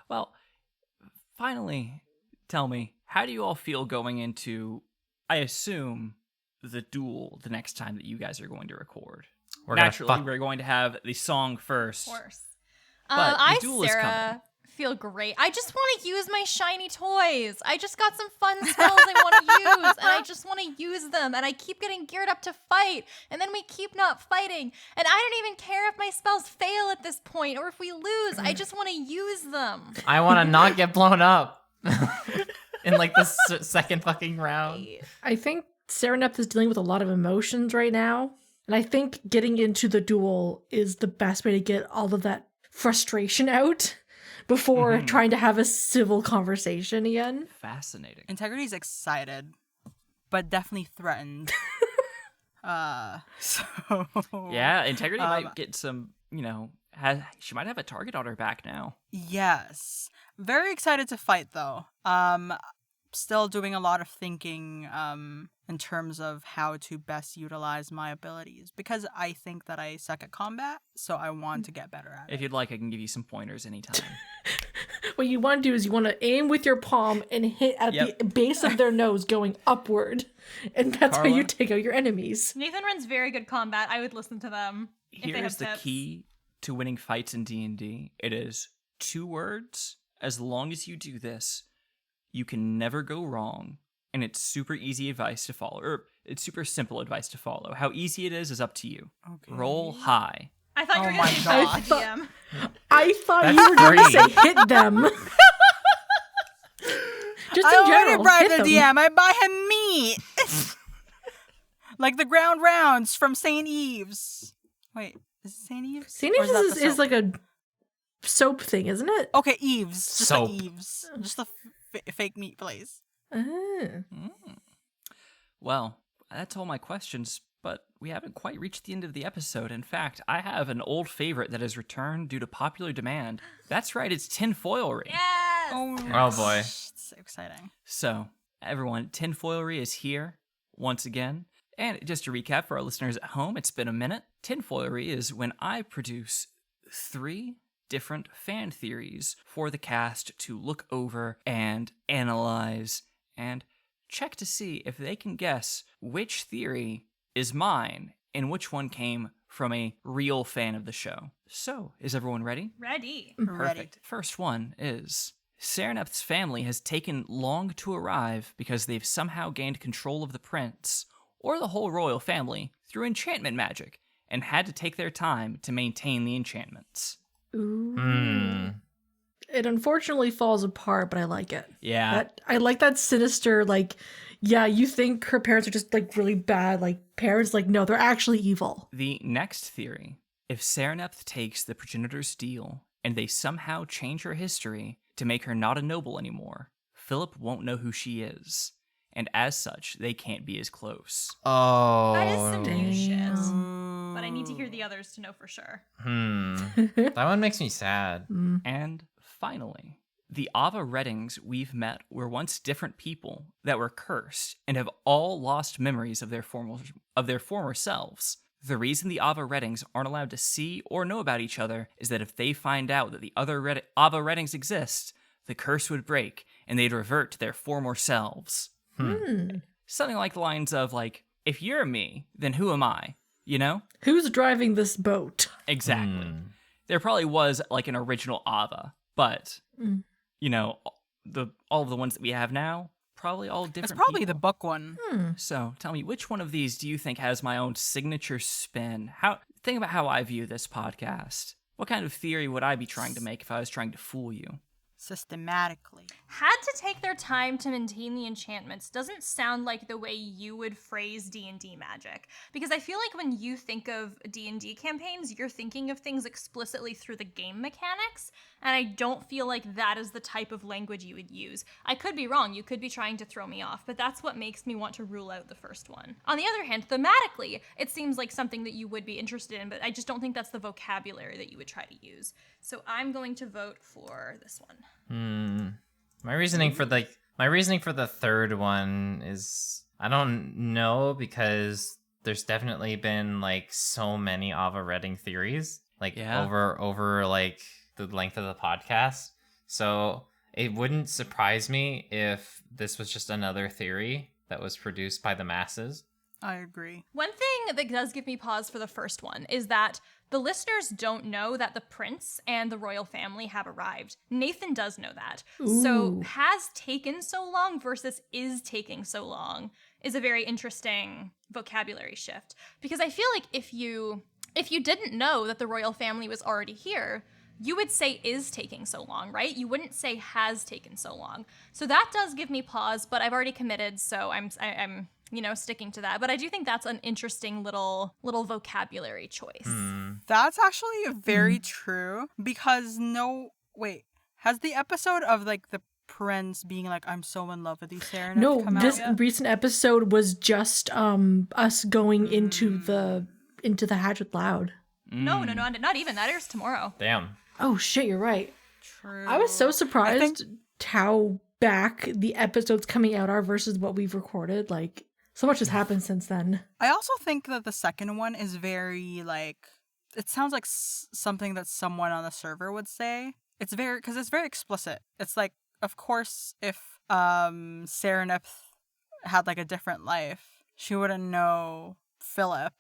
Well, finally, tell me, how do you all feel going into, I assume, the duel the next time that you guys are going to record? We're gonna Naturally, fuck- we're going to have the song first. Of course. But the I, duel is coming. Sarah, feel great. I just want to use my shiny toys. I just got some fun spells I want to use, and I just want to use them. And I keep getting geared up to fight, and then we keep not fighting. And I don't even care if my spells fail at this point or if we lose. I just want to use them. I want to not get blown up in the second fucking round. I think Serenep is dealing with a lot of emotions right now. And I think getting into the duel is the best way to get all of that frustration out before trying to have a civil conversation again. Fascinating. Integrity's excited, but definitely threatened. So Yeah, Integrity might get some, she might have a target on her back now. yes, very excited to fight though. still doing a lot of thinking in terms of how to best utilize my abilities because I think that I suck at combat, so I want to get better at it. If you'd like, I can give you some pointers anytime. What you want to do is you want to aim with your palm and hit at the base of their nose going upward. And that's how you Carla? take out your enemies. Nathan runs very good combat. I would listen to them if they Here's have the tips. key to winning fights in D&D. It is 2 words. As long as you do this, you can never go wrong. And it's super easy advice to follow. Or it's super simple advice to follow. How easy it is up to you. Okay. Roll high. I thought you were Oh going my to say God. boss the DM. I thought That's you were going to free. say hit them. Just I in already general, bribed hit the them. DM. I buy him meat. Like the ground rounds from St. Eve's. Wait, is it St. Eve's? St. Or Eve's that the is soap? like a soap thing, isn't it? Okay, Eve's. Just Soap. the Eve's. Just the fake meat place. Well, that's all my questions, but we haven't quite reached the end of the episode. In fact, I have an old favorite that has returned due to popular demand. That's right, it's tinfoilery. Yes! Oh, boy. It's so exciting. So, everyone, tinfoilery is here once again. And just to recap for our listeners at home, it's been a minute. Tinfoilery is when I produce 3 different fan theories for the cast to look over and analyze and check to see if they can guess which theory is mine and which one came from a real fan of the show. So, is everyone ready? Ready. Perfect. First one is Sereneth's family has taken long to arrive because they've somehow gained control of the prince or the whole royal family through enchantment magic and had to take their time to maintain the enchantments. Ooh. It unfortunately falls apart, but I like it. Yeah. I like that sinister, like, yeah, you think her parents are just like really bad, like parents, like, no, they're actually evil. The next theory, if Sereneth takes the progenitor's steel and they somehow change her history to make her not a noble anymore, Philip won't know who she is. And as such, they can't be as close. Oh. That is some new shit. Damn. But I need to hear the others to know for sure. That one makes me sad. And finally, the Ava Reddings we've met were once different people that were cursed and have all lost memories of their former selves. The reason the Ava Reddings aren't allowed to see or know about each other is that if they find out that the other Ava Reddings exist, the curse would break and they'd revert to their former selves. Something like the lines of, like, if you're me, then who am I? You know? Who's driving this boat? Exactly. There probably was, like, an original Ava, but, you know, all of the ones that we have now, probably all different It's probably people. the book one. So, tell me, which one of these do you think has my own signature spin? Think about how I view this podcast. What kind of theory would I be trying to make if I was trying to fool you? Systematically. Had to take their time to maintain the enchantments doesn't sound like the way you would phrase D&D magic. Because I feel like when you think of D&D campaigns, you're thinking of things explicitly through the game mechanics, and I don't feel like that is the type of language you would use. I could be wrong, you could be trying to throw me off, but that's what makes me want to rule out the first one. On the other hand, thematically, it seems like something that you would be interested in, but I just don't think that's the vocabulary that you would try to use. So I'm going to vote for this one. My reasoning for the third one is I don't know, because there's definitely been like so many Ava Redding theories, like over like the length of the podcast. So it wouldn't surprise me if this was just another theory that was produced by the masses. I agree. One thing that does give me pause for the first one is that the listeners don't know that the prince and the royal family have arrived. Nathan does know that. So has taken so long versus is taking so long is a very interesting vocabulary shift. Because I feel like if you didn't know that the royal family was already here, you would say is taking so long, right? You wouldn't say has taken so long. So that does give me pause, but I've already committed, so I'm sticking to that. But I do think that's an interesting little vocabulary choice. That's actually very true because has the episode of like the prince being like, I'm so in love with you, Sarah, No, come this out yet? recent episode was just us going into the Hatch with Loud. No, not even. That airs tomorrow. Damn. Oh shit, you're right. True. I was so surprised how back the episodes coming out are versus what we've recorded, like so much has happened since then. I also think that the second one is very like, it sounds like something that someone on the server would say. It's very, because it's very explicit. It's like, of course, if Serenith had like a different life, she wouldn't know Philip,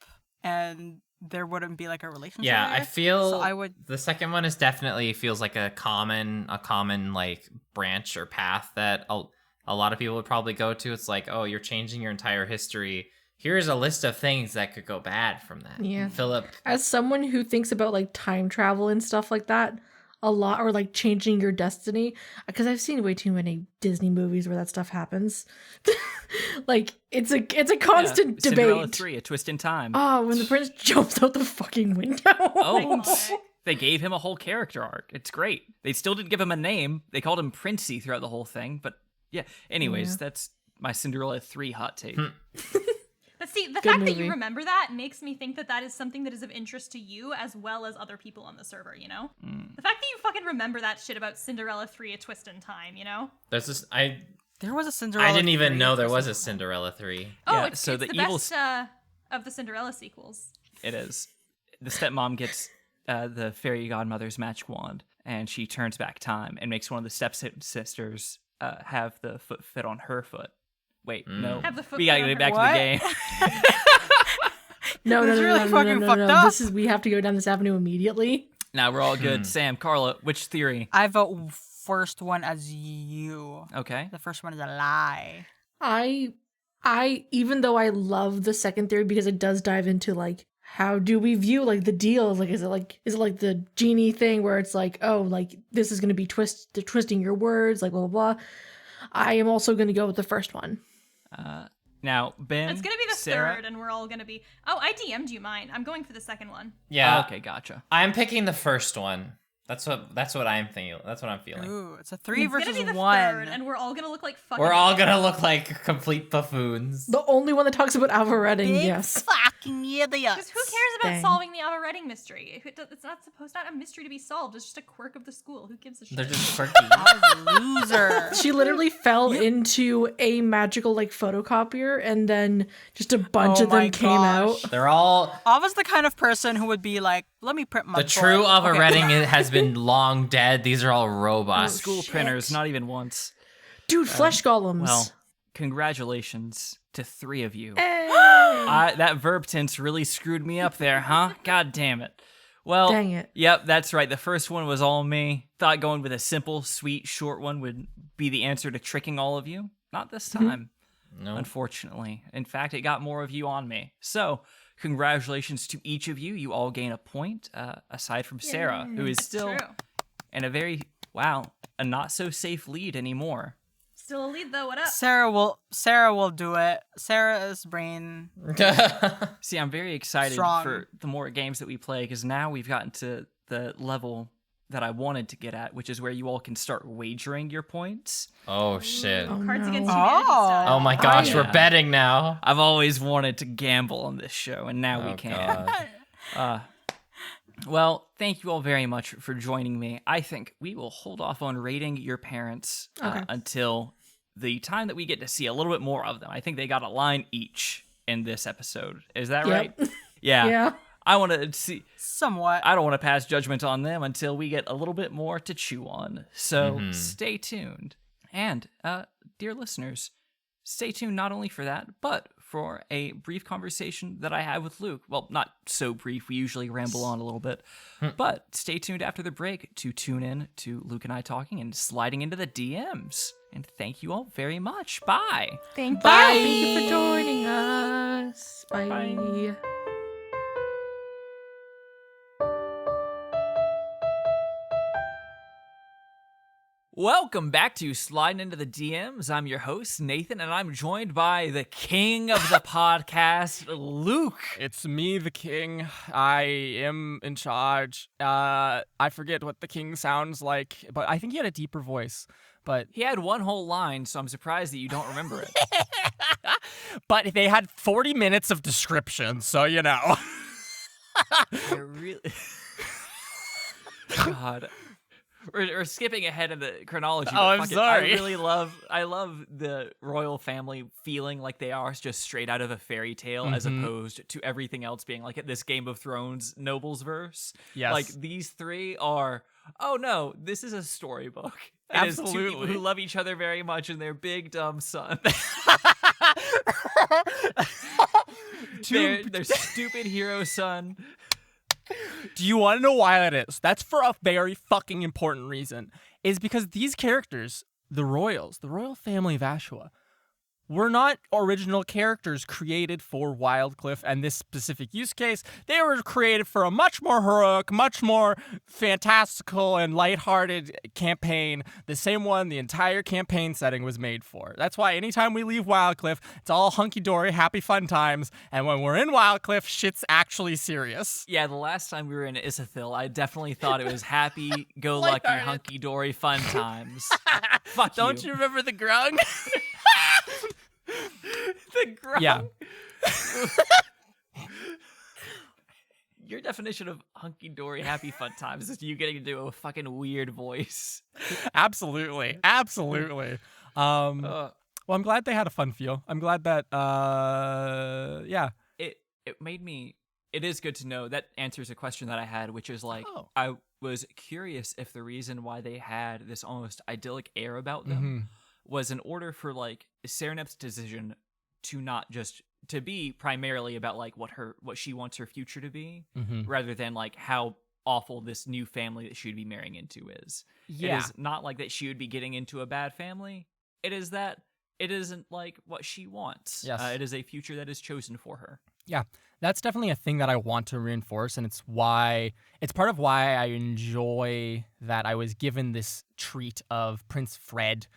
and there wouldn't be like a relationship. Yeah, there. I feel So I would. the second one is definitely feels like a common like branch or path that a lot of people would probably go to. It's like, oh, you're changing your entire history. Here's a list of things that could go bad from that. Yeah. Philip. As someone who thinks about like time travel and stuff like that a lot, or like changing your destiny, because I've seen way too many Disney movies where that stuff happens. Like it's a constant Cinderella debate. 3, A Twist in Time. Oh, when the prince jumps out the fucking window. Oh, they gave him a whole character arc. It's great. They still didn't give him a name. They called him Princey throughout the whole thing. But yeah, anyways, that's my Cinderella 3 hot take. But see, the Good fact that movie. you remember that makes me think that that is something that is of interest to you as well as other people on the server, you know? The fact that you fucking remember that shit about Cinderella 3, A Twist in Time, you know? There's this There was a Cinderella. I didn't even 3 know there was a Twist in Time. Cinderella 3. Oh, Yeah, it's, so it's the the evil best of the Cinderella sequels. It is. The stepmom gets the fairy godmother's magic wand, and she turns back time and makes one of the stepsisters have the foot fit on her foot. Wait, no. Have the foot We gotta fit on get her- back What? to the game. No, That's really fucking fucked up. This is, we have to go down this avenue immediately. Now we're all good. Sam, Carla, which theory? I vote first one as you. Okay. The first one is a lie. I even though I love the second theory because it does dive into like how do we view like the deal? Like is it like the genie thing where it's like, oh, like this is gonna be twisting your words, like blah blah blah. I am also gonna go with the first one. Now, Ben, It's gonna be the Sarah? third, and we're all gonna be. Oh, I DM'd you mine. I'm going for the second one. Yeah. Okay, gotcha. I'm picking the first one. That's what I'm thinking. That's what I'm feeling. Ooh, it's a 3 It's versus gonna be the 1. third, and we're all gonna look like fucking. We're all gonna look like complete buffoons. The only one that talks about Alva Redding, Big yes. fucking idiots. Because who cares about Dang. solving the Alva Redding mystery? It's not a mystery to be solved. It's just a quirk of the school. Who gives a shit? They're just quirky. Loser. She literally fell into a magical like photocopier and then just a bunch Oh of them my came gosh. out. They're all Ava's the kind of person who would be like, let me print my the book. true Alva Okay. Redding has been long dead. These are all robots. School shit. printers, not even once. Dude, flesh golems. Well, congratulations to 3 of you. Hey. That verb tense really screwed me up there, huh? God damn it. Well, Dang it. Yep, that's right. The first one was all me. Thought going with a simple, sweet, short one would be the answer to tricking all of you. Not this time, No. unfortunately. In fact, it got more of you on me. So, congratulations to each of you. You all gain a point, aside from Sarah, who is still True. in a a not so safe lead anymore. Still a lead though. What up? Sarah will do it. Sarah's brain. See, I'm very excited Strong. for the more games that we play because now we've gotten to the level that I wanted to get at, which is where you all can start wagering your points. Oh shit. Oh, Cards no. against humanity Oh. style. Oh my gosh, Yeah. we're betting now. I've always wanted to gamble on this show, and now we Oh, can. God. Well, thank you all very much for joining me. I think we will hold off on rating your parents Okay. until the time that we get to see a little bit more of them. I think they got a line each in this episode. Is that Yep. right? Yeah. Yeah. I want to see. Somewhat. I don't want to pass judgment on them until we get a little bit more to chew on. So stay tuned. And, dear listeners, stay tuned not only for that, but for a brief conversation that I had with Luke. Well, not so brief. We usually ramble on a little bit. But stay tuned after the break to tune in to Luke and I talking and sliding into the DMs. And thank you all very much. Bye. Thank you. Thank you for joining us. Bye. Bye. Welcome back to Sliding Into the DMs. I'm your host, Nathan, and I'm joined by the king of the podcast, Luke. It's me, the king. I am in charge. I forget what the king sounds like, but I think he had a deeper voice. But He had one whole line, so I'm surprised that you don't remember it. but they had 40 minutes of description, so you know. I really... God. or skipping ahead in the chronology. Oh, but I'm fuck it, sorry. I love the royal family feeling like they are just straight out of a fairy tale, as opposed to everything else being like this Game of Thrones nobles verse. Yes. Like these three are. Oh no, this is a storybook. It is two people Absolutely. who love each other very much and their big dumb son. their stupid hero son. Do you want to know why that is? That's for a very fucking important reason. Is because these characters, the royals, the royal family of Ashua, were not original characters created for Wildcliff and this specific use case. They were created for a much more heroic, much more fantastical and lighthearted campaign. The same one the entire campaign setting was made for. That's why anytime we leave Wildcliff, it's all hunky-dory, happy fun times. And when we're in Wildcliff, shit's actually serious. Yeah, the last time we were in Isithil, I definitely thought it was happy-go-lucky, Lighthearted. hunky-dory fun times. Fuck Don't you remember the grung? The grung. Yeah. Your definition of hunky-dory, happy fun times is you getting to do a fucking weird voice. Absolutely. Absolutely. Well, I'm glad they had a fun feel. I'm glad that, yeah. It made me. It is good to know that answers a question that I had, which is like, Oh. I was curious if the reason why they had this almost idyllic air about them was in order for like Serenep's decision to not just to be primarily about like what she wants her future to be, rather than like how awful this new family that she would be marrying into is. Yeah. It is not like that she would be getting into a bad family. It is that it isn't like what she wants. Yes. It is a future that is chosen for her. Yeah, that's definitely a thing that I want to reinforce, and it's part of why I enjoy that I was given this treat of Prince Fred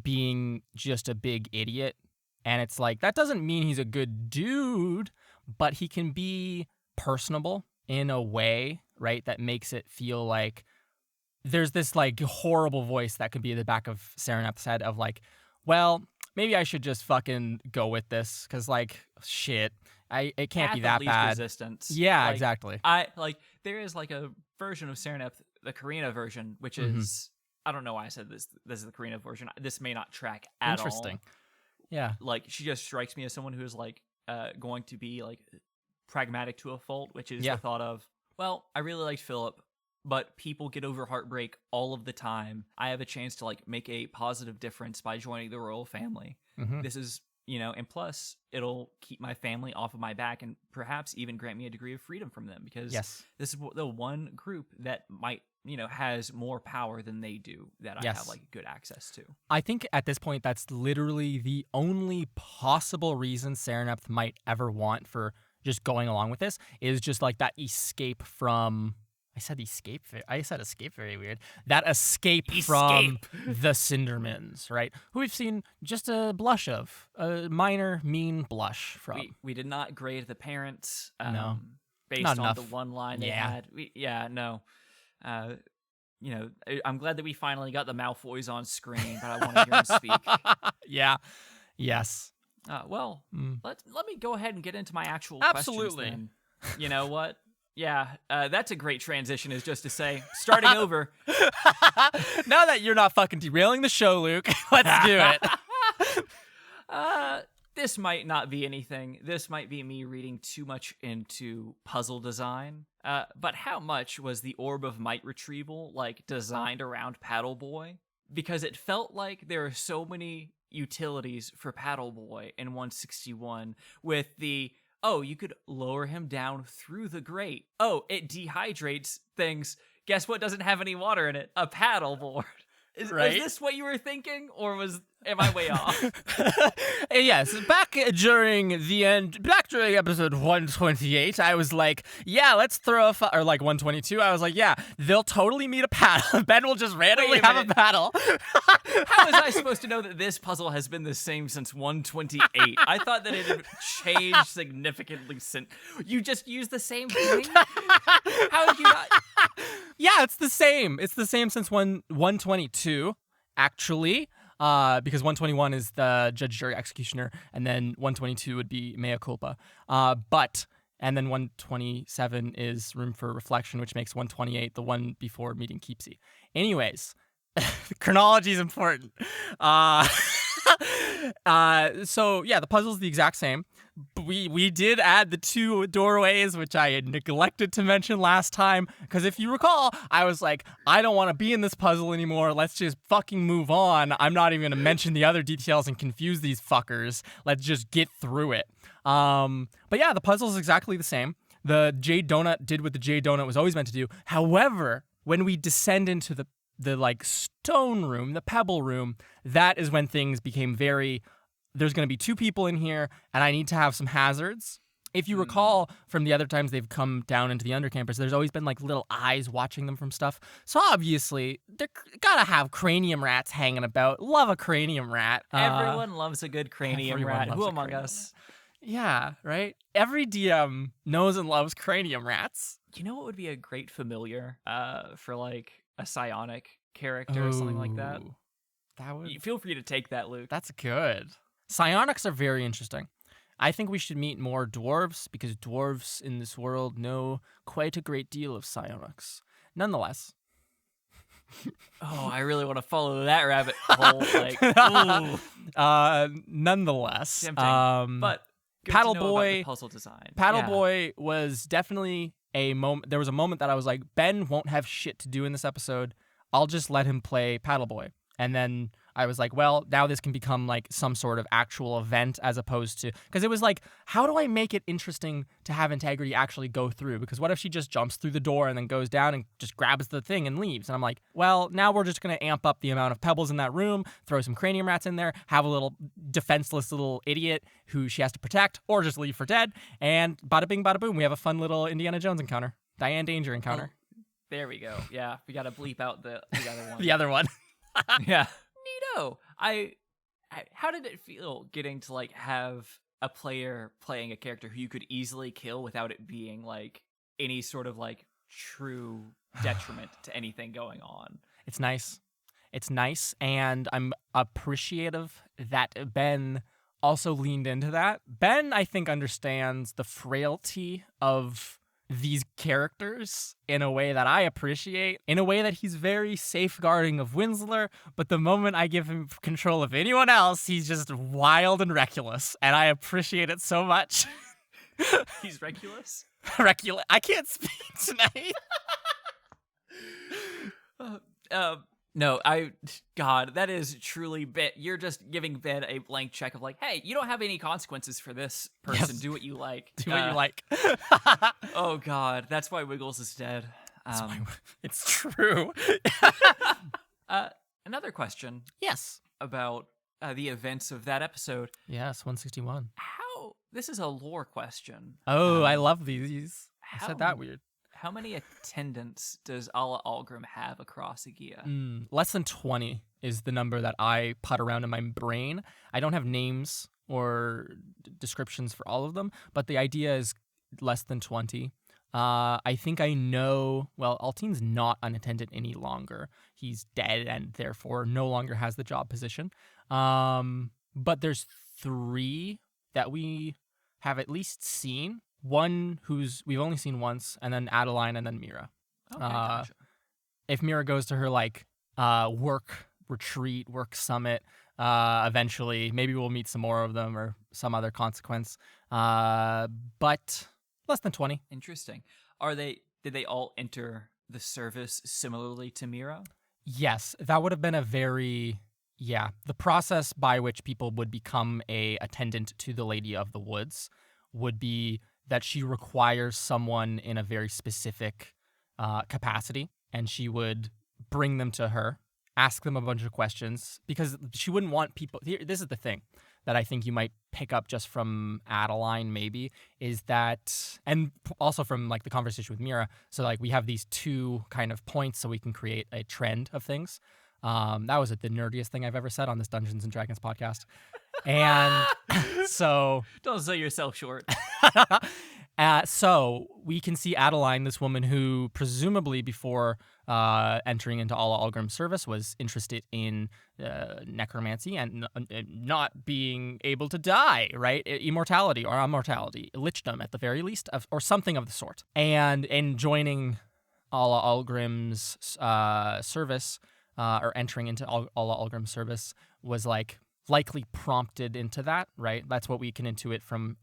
being just a big idiot. And it's like, that doesn't mean he's a good dude, but he can be personable in a way, right, that makes it feel like there's this like horrible voice that could be in the back of Serenep's head of like, well, maybe I should just fucking go with this because like, shit. It can't be Path of that least bad. Resistance. Yeah, Like, exactly. There is like a version of Serenep, the Karina version, which is I don't know why I said this. This is the Karina version. This may not track at Interesting. all. Yeah. Like she just strikes me as someone who is like going to be like pragmatic to a fault, which is Yeah. the thought of, well, I really liked Philip, but people get over heartbreak all of the time. I have a chance to like make a positive difference by joining the royal family. This is. And plus, it'll keep my family off of my back and perhaps even grant me a degree of freedom from them because Yes. this is the one group that might, has more power than they do that I Yes. have like good access to. I think at this point, that's literally the only possible reason Serenep might ever want for just going along with this is just like that escape from. I said escape very weird. That escape from the Cindermans, right? Who we've seen just a blush of, a minor mean blush from. We did not grade the parents No. based Not on enough. the one line they Yeah. had. No. I'm glad that we finally got the Malfoys on screen, but I want to hear him speak. Yeah. Yes. Well, let me go ahead and get into my actual Absolutely. questions then. You know what? Yeah, that's a great transition, is just to say, starting over. Now that you're not fucking derailing the show, Luke, let's do it. This might not be anything. This might be me reading too much into puzzle design. But how much was the Orb of Might retrieval like designed around Paddle Boy? Because it felt like there are so many utilities for Paddle Boy in 161 with the, oh, you could lower him down through the grate. Oh, it dehydrates things. Guess what doesn't have any water in it? A paddle board. Was this what you were thinking, or am I way off? Yes, back during episode 128, I was like, yeah, let's throw or like 122, I was like, yeah, they'll totally need a paddle. Ben will just randomly have a paddle. How was I supposed to know that this puzzle has been the same since 128? I thought that it had changed significantly since. You just used the same thing? How did you not? Yeah, it's the same. It's the same since 122, actually. Because 121 is the judge, jury, executioner, and then 122 would be mea culpa. But And then 127 is room for reflection, which makes 128 the one before meeting Keepsy. Anyways, chronology is important. So yeah, the puzzle's the exact same. We did add the 2 doorways, which I had neglected to mention last time, because if you recall, I was like, I don't want to be in this puzzle anymore. Let's just fucking move on. I'm not even going to mention the other details and confuse these fuckers. Let's just get through it. But yeah, the puzzle's exactly the same. The Jade Donut did what the Jade Donut was always meant to do. However, when we descend into the like stone room, the pebble room, that is when things became very, there's going to be 2 people in here and I need to have some hazards. If you recall from the other times they've come down into the undercampus, there's always been like little eyes watching them from stuff. So obviously they're gotta have cranium rats hanging about. Love a cranium rat. Everyone loves a good cranium everyone rat. loves Who a among cranium us? Yeah, right? Every DM knows and loves cranium rats. You know what would be a great familiar for like a psionic character or something like that? Ooh, that would... Feel free to take that, Luke. That's good. Psionics are very interesting. I think we should meet more dwarves because dwarves in this world know quite a great deal of psionics. Nonetheless. Oh, I really want to follow that rabbit hole. Like, ooh. Nonetheless. Tempting. But good Paddle to know about Boy- the puzzle design. Paddle Yeah. Boy was definitely a moment. There was a moment that I was like, Ben won't have shit to do in this episode. I'll just let him play Paddle Boy. And then I was like, well, now this can become like some sort of actual event as opposed to, because it was like, how do I make it interesting to have Integrity actually go through? Because what if she just jumps through the door and then goes down and just grabs the thing and leaves? And I'm like, well, now we're just going to amp up the amount of pebbles in that room, throw some cranium rats in there, have a little defenseless little idiot who she has to protect or just leave for dead. And bada bing, bada boom, we have a fun little Indiana Jones encounter, Diane Danger encounter. There we go. Yeah, we got to bleep out the other one. The other one. Yeah. Neato. How did it feel getting to like have a player playing a character who you could easily kill without it being like any sort of like true detriment to anything going on? It's nice. It's nice, and I'm appreciative that Ben also leaned into that. Ben, I think, understands the frailty of these characters in a way that I appreciate, in a way that he's very safeguarding of Winsler, but the moment I give him control of anyone else, he's just wild and reckless, and I appreciate it so much. He's Reculus? Reckless. I can't speak tonight. No, God, that is truly Ben. You're just giving Ben a blank check of like, hey, you don't have any consequences for this person. Yes. Do what you like. Do what you like. Oh, God, that's why Wiggles is dead. It's true. Another question Yes. about the events of that episode. Yes, 161. This is a lore question. Oh, I love these. I how- said that weird. How many attendants does Ala Algrim have across Aegea? Less than 20 is the number that I put around in my brain. I don't have names or descriptions for all of them, but the idea is less than 20. I think I know, well, Alteen's not an attendant any longer. He's dead and therefore no longer has the job position. But there's 3 that we have at least seen. One who's we've only seen once, and then Adeline, and then Mira. Okay, gotcha. If Mira goes to her like work retreat, work summit, eventually, maybe we'll meet some more of them or some other consequence. But less than 20. Interesting. Did they all enter the service similarly to Mira? Yes, that would have been the process by which people would become a attendant to the Lady of the Woods would be that she requires someone in a very specific capacity, and she would bring them to her, ask them a bunch of questions, because she wouldn't want people... This is the thing that I think you might pick up just from Adeline, maybe, is that... And also from, like, the conversation with Mira, so, like, we have these 2 kind of points so we can create a trend of things. That was the nerdiest thing I've ever said on this Dungeons & Dragons podcast. And so... Don't sell yourself short. So we can see Adeline, this woman who presumably before entering into Alla Algrim's service was interested in necromancy and not being able to die, right? Immortality or immortality, lichdom at the very least, or something of the sort. And in joining Alla Algrim's service, or entering into Alla Algrim's service, was like likely prompted into that, right? That's what we can intuit from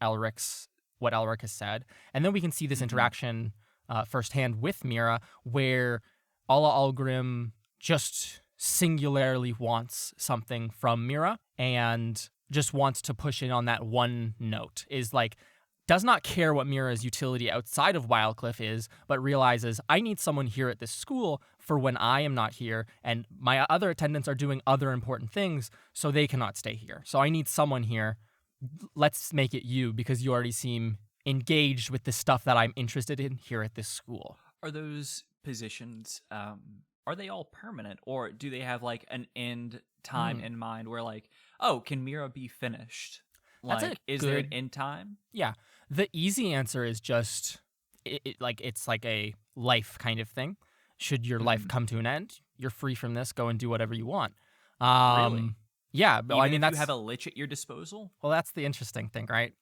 what Elric has said. And then we can see this interaction firsthand with Mira, where Alla Algrim just singularly wants something from Mira and just wants to push in on that one note, is like, does not care what Mira's utility outside of Wildcliff is, but realizes I need someone here at this school for when I am not here, and my other attendants are doing other important things, so they cannot stay here. So I need someone here. Let's make it you, because you already seem engaged with the stuff that I'm interested in here at this school. Are those positions, are they all permanent, or do they have like an end time in mind where like, oh, can Mira be finished? Like, is there an end time? Yeah. The easy answer is just, it's like a life kind of thing. Should your life come to an end, you're free from this, go and do whatever you want. Really? Yeah, but Even if you have a lich at your disposal? Well, that's the interesting thing, right?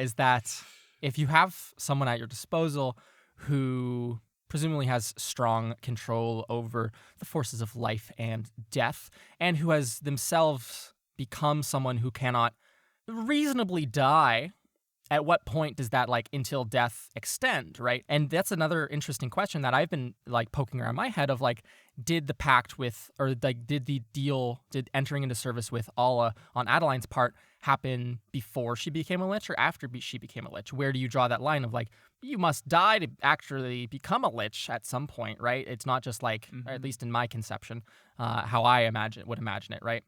Is that if you have someone at your disposal who presumably has strong control over the forces of life and death, and who has themselves become someone who cannot reasonably die, at what point does that like until death extend, right? And that's another interesting question that I've been like poking around my head of like, did the pact with, or like did entering into service with Alla on Adeline's part happen before she became a lich or after she became a lich? Where do you draw that line of like, you must die to actually become a lich at some point, right? It's not just like, or at least in my conception, how I would imagine it, right?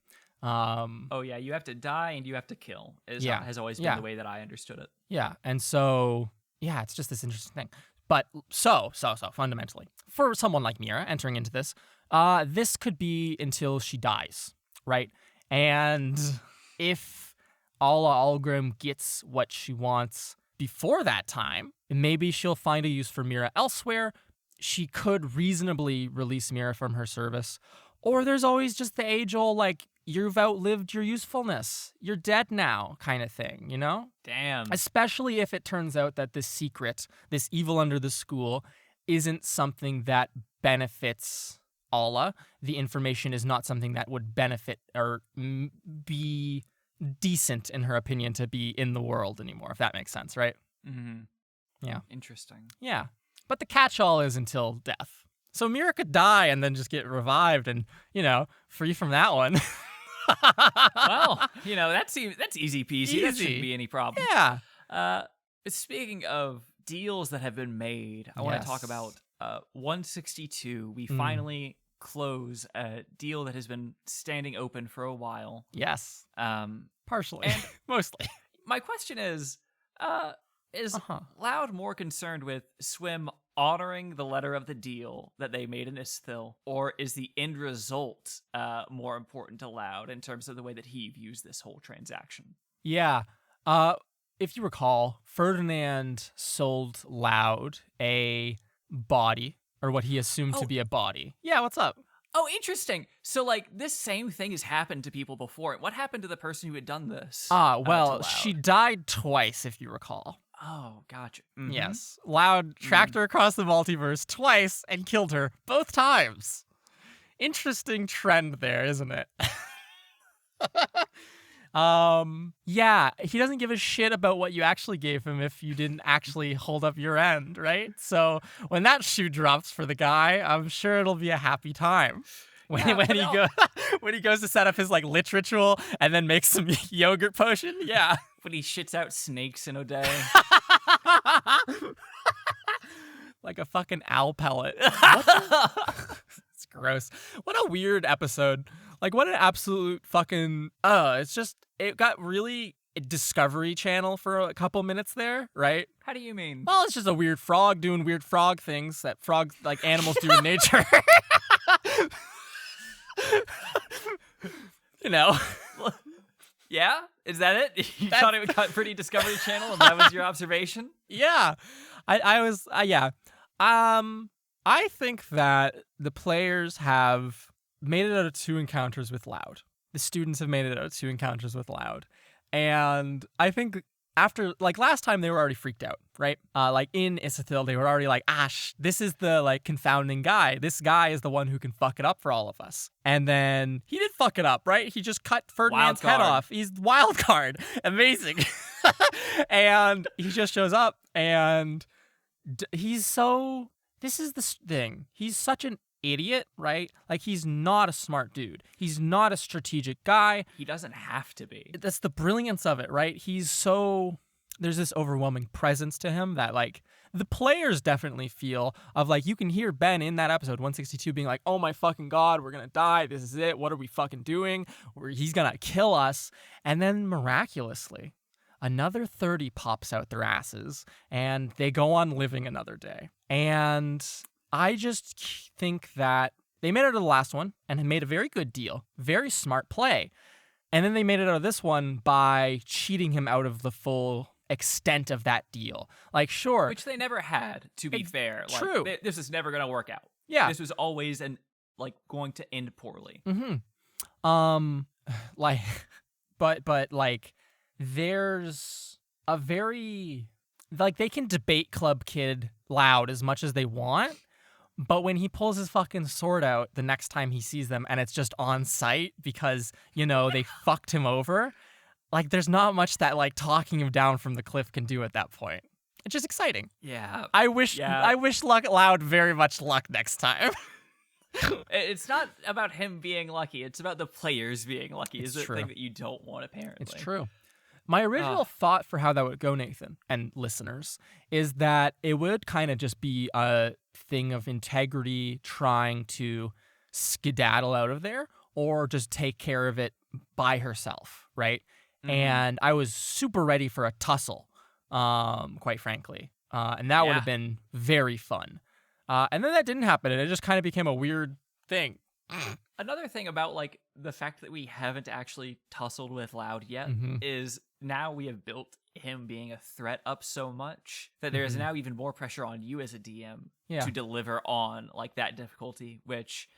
Oh yeah, you have to die and you have to kill. Has always been the way that I understood it. Yeah, and so yeah, it's just this interesting thing. But so fundamentally, for someone like Mira entering into this, this could be until she dies, right? And if Alla Algrim gets what she wants before that time, maybe she'll find a use for Mira elsewhere. She could reasonably release Mira from her service, or there's always just the age-old like, you've outlived your usefulness, you're dead now kind of thing, you know? Damn. Especially if it turns out that this secret, this evil under the school, isn't something that benefits Alla. The information is not something that would benefit or be decent, in her opinion, to be in the world anymore, if that makes sense, right? Mm-hmm. Yeah. Interesting. Yeah. But the catch-all is until death. So Mira could die and then just get revived and, free from that one. Well, that's easy peasy. That shouldn't be any problem. Yeah. Speaking of deals that have been made, I want to talk about 162. We finally close a deal that has been standing open for a while. Yes. Partially. And mostly. My question is Loud more concerned with Swim honoring the letter of the deal that they made in Isthill, or is the end result more important to Loud in terms of the way that he views this whole transaction? Yeah. If you recall, Ferdinand sold Loud a body, or what he assumed to be a body. Yeah, what's up? Oh, interesting. So, this same thing has happened to people before. What happened to the person who had done this? She died twice, if you recall. Oh, gotcha. Mm-hmm. Yes. Loud tracked her across the multiverse twice and killed her both times. Interesting trend there, isn't it? Yeah, he doesn't give a shit about what you actually gave him if you didn't actually hold up your end, right? So when that shoe drops for the guy, I'm sure it'll be a happy time. When he goes to set up his lich ritual and then makes some yogurt potion, yeah. When he shits out snakes in a day. Like a fucking owl pellet. It's gross. What a weird episode. What an absolute fucking... it got really Discovery Channel for a couple minutes there, right? How do you mean? Well, it's just a weird frog doing weird frog things that frogs, animals do in nature. Yeah? Is that it? You thought it got pretty Discovery Channel, and that was your observation? Yeah, I was yeah. I think that the players have made it out of 2 encounters with Loud. The students have made it out of 2 encounters with Loud, and I think after like last time they were already freaked out, right? Like in Isithil, they were already like, this is the like confounding guy. This guy is the one who can fuck it up for all of us. And then he did fuck it up, right? He just cut Ferdinand's head off. He's wild card. Amazing. And he just shows up and he's so, this is the thing. He's such an idiot, right? Like he's not a smart dude. He's not a strategic guy. He doesn't have to be. That's the brilliance of it, right? He's so, there's this overwhelming presence to him that like the players definitely feel of like, you can hear Ben in that episode 162 being like, oh my fucking God, we're gonna die. This is it. What are we fucking doing? He's gonna kill us. And then miraculously, another 30 pops out their asses and they go on living another day. And I just think that they made it out of the last one and made a very good deal. Very smart play. And then they made it out of this one by cheating him out of the full extent of that deal. Like, sure. Which they never had, to be fair. Like, true. This is never going to work out. Yeah. This was always going to end poorly. Mm-hmm. Like, but like, there's a very, like, they can debate Club Kid Loud as much as they want. But when he pulls his fucking sword out the next time he sees them and it's just on sight because, you know, they fucked him over, like there's not much that like talking him down from the cliff can do at that point. It's just exciting. Yeah. I wish Loud very much luck next time. It's not about him being lucky. It's about the players being lucky. It's the true. thing that you don't want, apparently. It's true. My original thought for how that would go, Nathan, and listeners, is that it would kind of just be a thing of integrity trying to skedaddle out of there or just take care of it by herself, right? Mm-hmm. And I was super ready for a tussle, quite frankly. And that would have been very fun. And then that didn't happen, and it just kind of became a weird thing. Another thing about like the fact that we haven't actually tussled with Loud yet is now we have built him being a threat up so much that there is now even more pressure on you as a DM to deliver on like that difficulty, which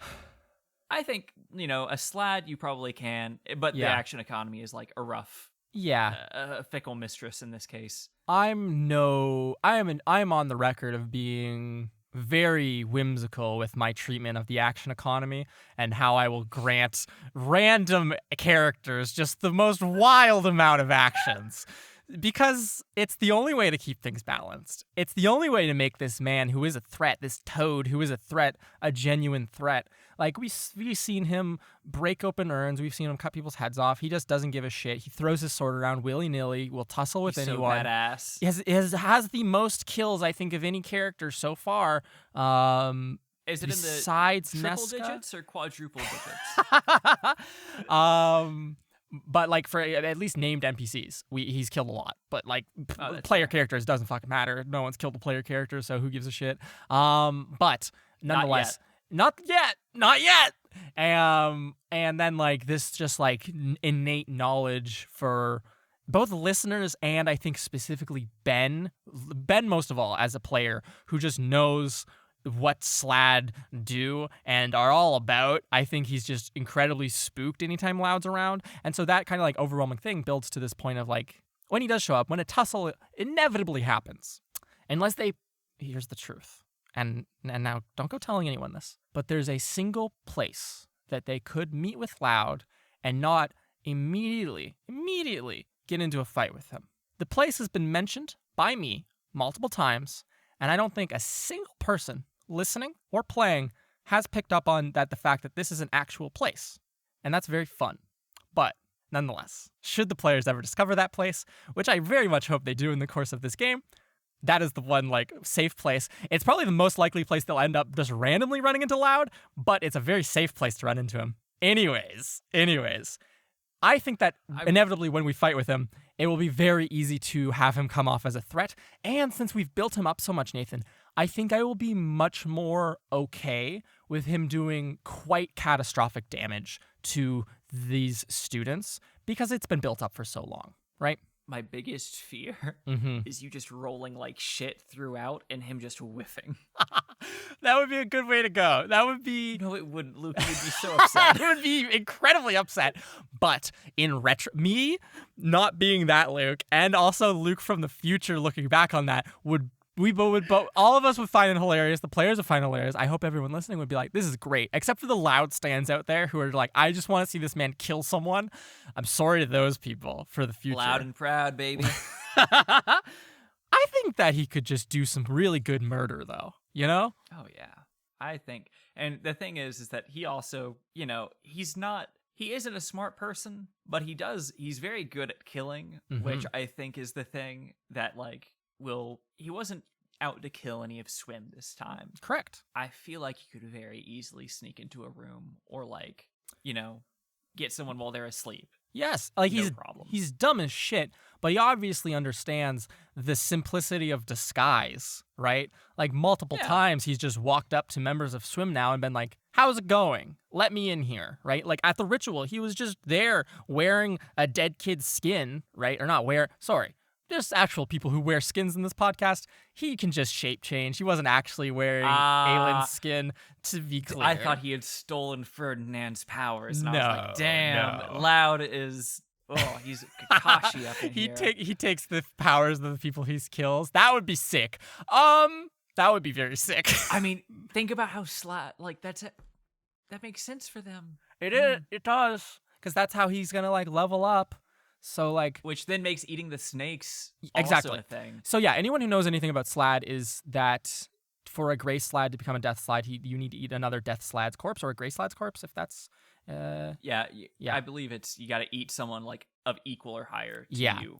I think, you know, a Slad you probably can, but the action economy is like a rough, a fickle mistress in this case. I'm on the record of being very whimsical with my treatment of the action economy and how I will grant random characters just the most wild amount of actions. Because it's the only way to keep things balanced. It's the only way to make this man who is a threat, this toad who is a threat, a genuine threat. Like, we've seen him break open urns. We've seen him cut people's heads off. He just doesn't give a shit. He throws his sword around willy-nilly, will tussle with anyone. So badass. He has the most kills, I think, of any character so far. Is it in the triple digits or quadruple digits? But like for at least named NPCs, he's killed a lot. But like player characters doesn't fucking matter. No one's killed the player character, so who gives a shit? But nonetheless, not yet. And then like this just like innate knowledge for both listeners and I think specifically Ben most of all as a player who just knows what Slad do and are all about. I think he's just incredibly spooked anytime Loud's around. And so that kind of like overwhelming thing builds to this point of like, when he does show up, when a tussle inevitably happens, unless here's the truth. And now don't go telling anyone this, but there's a single place that they could meet with Loud and not immediately get into a fight with him. The place has been mentioned by me multiple times, and I don't think a single person listening or playing has picked up on the fact that this is an actual place. And that's very fun. But nonetheless, should the players ever discover that place, which I very much hope they do in the course of this game, that is the one like safe place. It's probably the most likely place they'll end up just randomly running into Loud, but it's a very safe place to run into him. Anyways, I think that inevitably when we fight with him, it will be very easy to have him come off as a threat. And since we've built him up so much, Nathan, I think I will be much more okay with him doing quite catastrophic damage to these students because it's been built up for so long, right? My biggest fear Mm-hmm. is you just rolling like shit throughout and him just whiffing. That would be a good way to go. That would be... No, it wouldn't, Luke. You'd be so upset. I would be incredibly upset. But in me not being that Luke, and also Luke from the future looking back on that, all of us would find it hilarious. The players would find it hilarious. I hope everyone listening would be like, this is great. Except for the loud stands out there who are like, I just want to see this man kill someone. I'm sorry to those people for the future. Loud and proud, baby. I think that he could just do some really good murder, though. You know? Oh, yeah. I think. And the thing is that he also, you know, he isn't a smart person, but he's very good at killing, which I think is the thing that, like, he wasn't out to kill any of Swim this time. Correct. I feel like he could very easily sneak into a room or, like, you know, get someone while they're asleep. Yes, like No problem. he's dumb as shit, but he obviously understands the simplicity of disguise, right? Like multiple times he's just walked up to members of Swim now and been like, how's it going? Let me in here, right? Like at the ritual, he was just there wearing a dead kid's skin, right? Or not there's actual people who wear skins in this podcast. He can just shape change. He wasn't actually wearing Aylin's skin, to be clear. I thought he had stolen Ferdinand's powers, and I was like, No, damn, no. Loud is... Oh, he's Kakashi up in here. He takes the powers of the people he kills. That would be sick. That would be very sick. I mean, think about how like that makes sense for them. It does. Because that's how he's gonna like level up. So like, Which then makes eating the snakes exactly also a thing. So yeah, anyone who knows anything about Slad is that for a Gray Slad to become a Death Slad, you need to eat another Death Slad's corpse or a Gray Slad's corpse, if that's Yeah, I believe it's you got to eat someone like of equal or higher to you.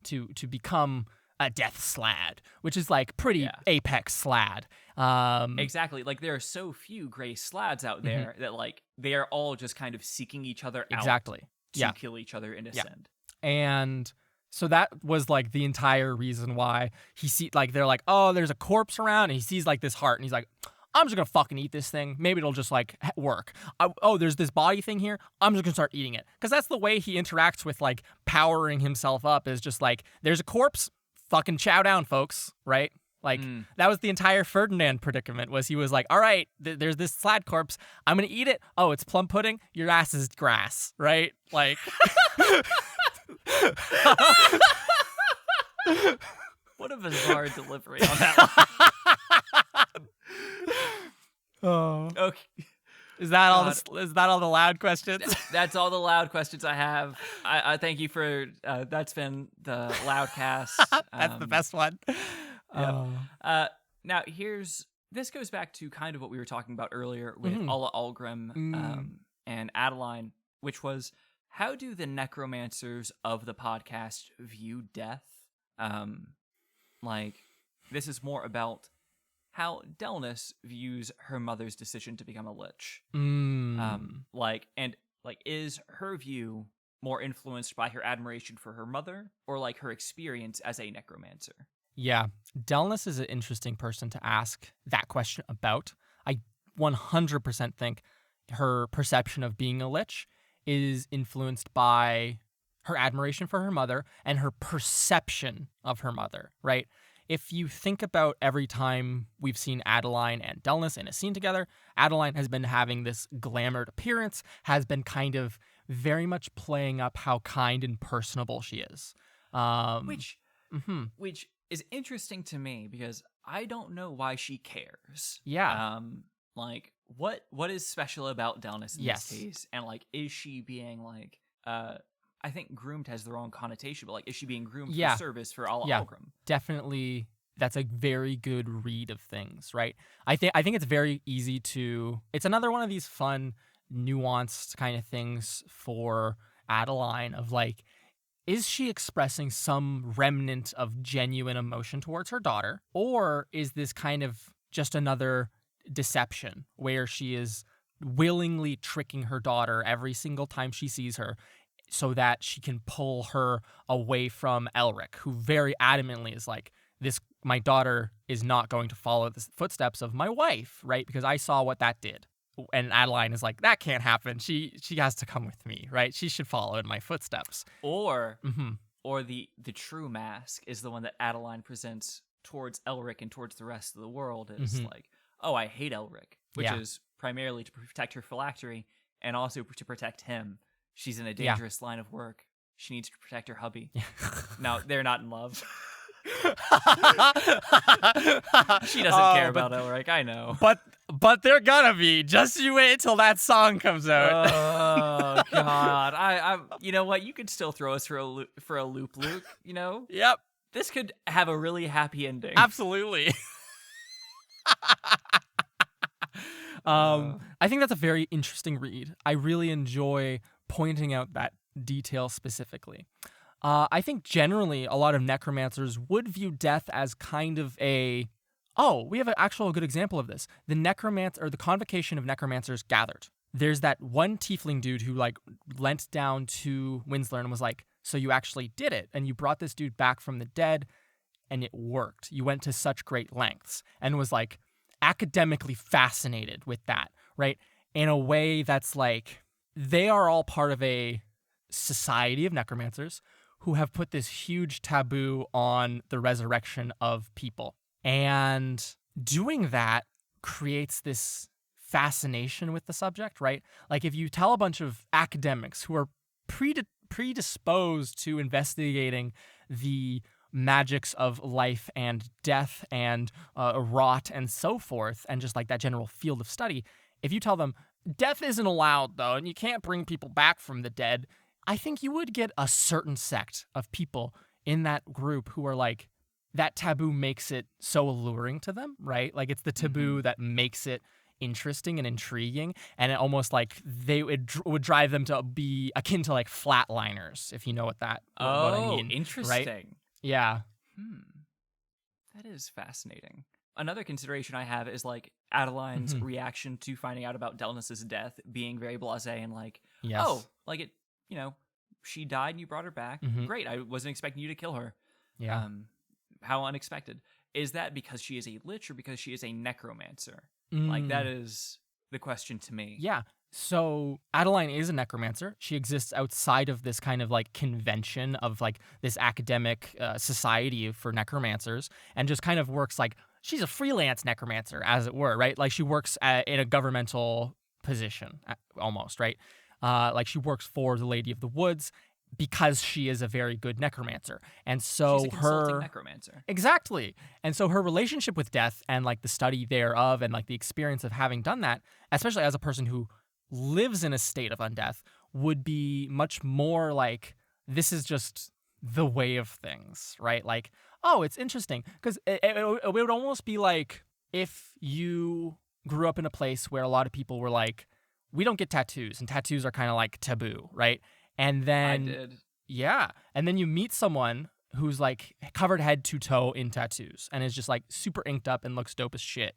to become a Death Slad, which is like pretty apex Slad. Exactly. Like there are so few Gray Slads out there that like they are all just kind of seeking each other out. Exactly. To kill each other in a send. And so that was like the entire reason why they're like, oh, there's a corpse around, and he sees like this heart, and he's like, I'm just gonna fucking eat this thing. Maybe it'll just like work. There's this body thing here. I'm just gonna start eating it. Because that's the way he interacts with like powering himself up, is just like, there's a corpse, fucking chow down, folks, right? Like, that was the entire Ferdinand predicament, was he was like, all right, there's this Slad corpse. I'm going to eat it. Oh, it's plum pudding. Your ass is grass, right? Like... What a bizarre delivery on that one. Oh. Okay. Is that all the loud questions? That's all the loud questions I have. I thank you for that's been the Loudcast. That's the best one. Yeah. Now this goes back to kind of what we were talking about earlier with Alla Algrim and Adeline, which was, how do the necromancers of the podcast view death? Like, this is more about how Delnus views her mother's decision to become a lich. Is her view more influenced by her admiration for her mother, or like her experience as a necromancer? Yeah, Delnus is an interesting person to ask that question about. I 100% think her perception of being a lich is influenced by her admiration for her mother and her perception of her mother, right? If you think about every time we've seen Adeline and Delnus in a scene together, Adeline has been having this glamored appearance, has been kind of very much playing up how kind and personable she is. Which is interesting to me, because I don't know why she cares. Yeah. What is special about Delnus in Yes. this case? And like, is she being like, I think groomed has the wrong connotation, but like, is she being groomed for service for Alla Algrim? Definitely. That's a very good read of things, right? I think it's very easy to... It's another one of these fun, nuanced kind of things for Adeline of like, is she expressing some remnant of genuine emotion towards her daughter? Or is this kind of just another deception where she is willingly tricking her daughter every single time she sees her so that she can pull her away from Elric, who very adamantly is like, my daughter is not going to follow the footsteps of my wife, right? Because I saw what that did. And Adeline is like, that can't happen. She has to come with me, right? She should follow in my footsteps. Or Mm-hmm. or the true mask is the one that Adeline presents towards Elric and towards the rest of the world is like, oh, I hate Elric, which is primarily to protect her phylactery and also to protect him. She's in a dangerous line of work. She needs to protect her hubby. Now, they're not in love. She doesn't care about Elric, I know. But they're gonna be. Just you wait till that song comes out. Oh God! I you know what? You could still throw us for a loop, Luke. You know? Yep, This could have a really happy ending. absolutely. I think that's a very interesting read. I really enjoy pointing out that detail specifically. I think generally a lot of necromancers would view death as kind of a... Oh, we have an actual good example of this. The the convocation of necromancers gathered. There's that one tiefling dude who like leant down to Winsler and was like, so you actually did it, and you brought this dude back from the dead, and it worked. You went to such great lengths, and was like academically fascinated with that, right? In a way that's like, they are all part of a society of necromancers who have put this huge taboo on the resurrection of people. And doing that creates this fascination with the subject, right? Like if you tell a bunch of academics who are predisposed to investigating the magics of life and death and rot and so forth, and just like that general field of study, if you tell them death isn't allowed though, and you can't bring people back from the dead, I think you would get a certain sect of people in that group who are like, that taboo makes it so alluring to them, right? Like it's the taboo that makes it interesting and intriguing, and it almost like would drive them to be akin to like flatliners, if you know what I mean. Interesting. Right? Yeah. That is fascinating. Another consideration I have is like Adeline's reaction to finding out about Delnus's death being very blasé and like, Yes. oh, like it, you know, she died and you brought her back. Great. I wasn't expecting you to kill her. Yeah. How unexpected. Is that because she is a lich or because she is a necromancer? Like that is the question to me. Yeah. So Adeline is a necromancer. She exists outside of this kind of like convention of like this academic society for necromancers, and just kind of works like she's a freelance necromancer, as it were, right? Like she works in a governmental position almost, right? Like she works for the Lady of the Woods because she is a very good necromancer. And so she's a consulting necromancer. Exactly. And so her relationship with death and like the study thereof and like the experience of having done that, especially as a person who lives in a state of undeath, would be much more like, this is just the way of things, right? Like, oh, it's interesting. Because it would almost be like if you grew up in a place where a lot of people were like, we don't get tattoos, and tattoos are kind of like taboo, right? And then I did. Yeah. And then you meet someone who's like covered head to toe in tattoos and is just like super inked up and looks dope as shit.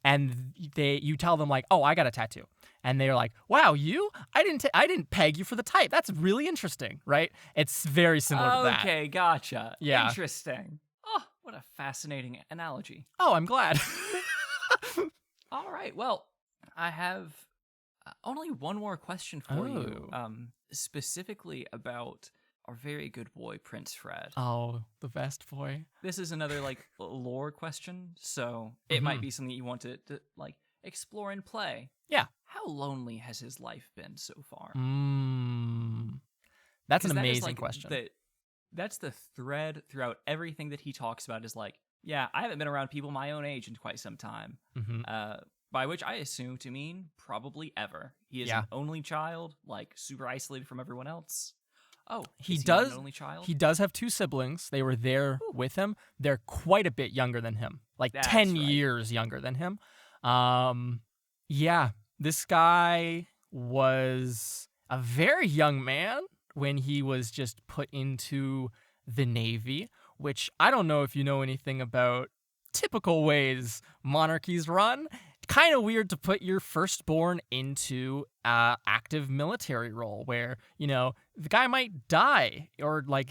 And you tell them like, oh, I got a tattoo. And they're like, wow, you? I didn't peg you for the type. That's really interesting, right? It's very similar to that. Okay, gotcha. Yeah. Interesting. Oh, what a fascinating analogy. Oh, I'm glad. All right. Well, I have only one more question for you. Specifically about our very good boy, Prince Fred. Oh, the best boy. This is another like lore question, so it might be something you want to like explore and play. Yeah. How lonely has his life been so far? That's an 'Cause amazing like question. That's the thread throughout everything that he talks about is like, yeah, I haven't been around people my own age in quite some time. By which I assume to mean probably ever. He is an only child, like super isolated from everyone else. Oh, he is does. He an only child? He does have two siblings. They were there with him. They're quite a bit younger than him, like That's 10 right. years younger than him. Yeah, this guy was a very young man when he was just put into the Navy, which I don't know if you know anything about typical ways monarchies run. Kind of weird to put your firstborn into active military role where, you know, the guy might die or like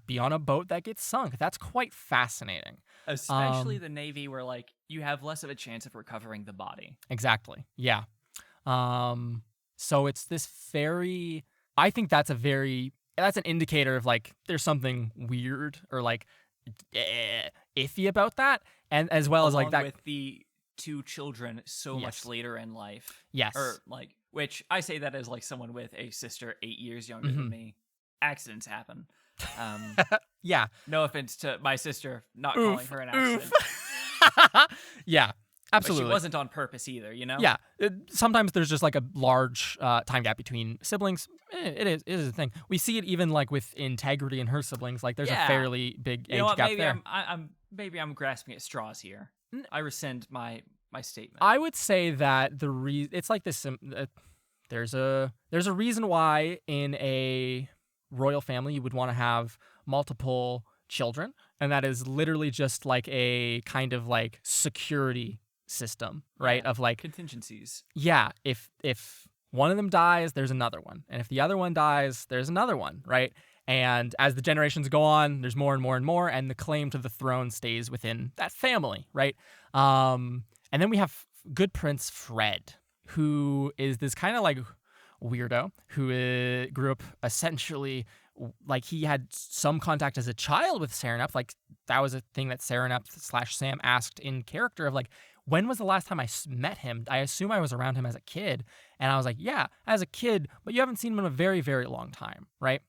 be on a boat that gets sunk. That's quite fascinating. Especially the Navy where like you have less of a chance of recovering the body. Exactly. Yeah. So it's this very, I think that's an indicator of like there's something weird or like iffy about that, and as well as like that with the two children so much later in life. Yes. Or like, which I say that as like someone with a sister 8 years younger than me. Accidents happen. Yeah. No offense to my sister, not calling her an accident. Yeah. Absolutely. But she wasn't on purpose either, you know? Yeah. Sometimes there's just like a large time gap between siblings. It is a thing. We see it even like with Integrity and her siblings. Like there's a fairly big age gap there. Maybe I'm grasping at straws here. I rescind my statement. I would say that it's like this. There's a reason why in a royal family you would want to have multiple children, and that is literally just like a kind of like security system, right? Of like contingencies. Yeah, if one of them dies, there's another one, and if the other one dies, there's another one, right? And as the generations go on, there's more and more and more, and the claim to the throne stays within that family, right? And then we have good Prince Fred, who is this kind of like weirdo who grew up essentially like he had some contact as a child with Serenep. Like that was a thing that Serenep/Sam asked in character of like, when was the last time I met him? I assume I was around him as a kid. And I was like, yeah, as a kid, but you haven't seen him in a very, very long time, right?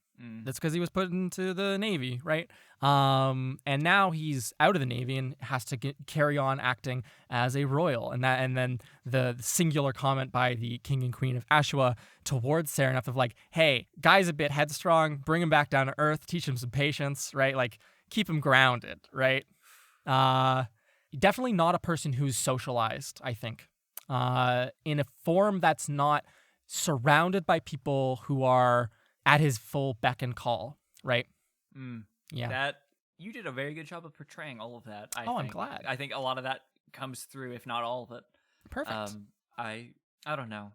That's because he was put into the Navy, right? And now he's out of the Navy and has to carry on acting as a royal. And then the singular comment by the King and Queen of Ashua towards Serenep of like, hey, guy's a bit headstrong, bring him back down to earth, teach him some patience, right? Like keep him grounded, right? Definitely not a person who's socialized, I think, in a form that's not surrounded by people who are at his full beck and call, right? Yeah. That you did a very good job of portraying all of that. I'm glad. I think a lot of that comes through, if not all of it. Perfect. I don't know.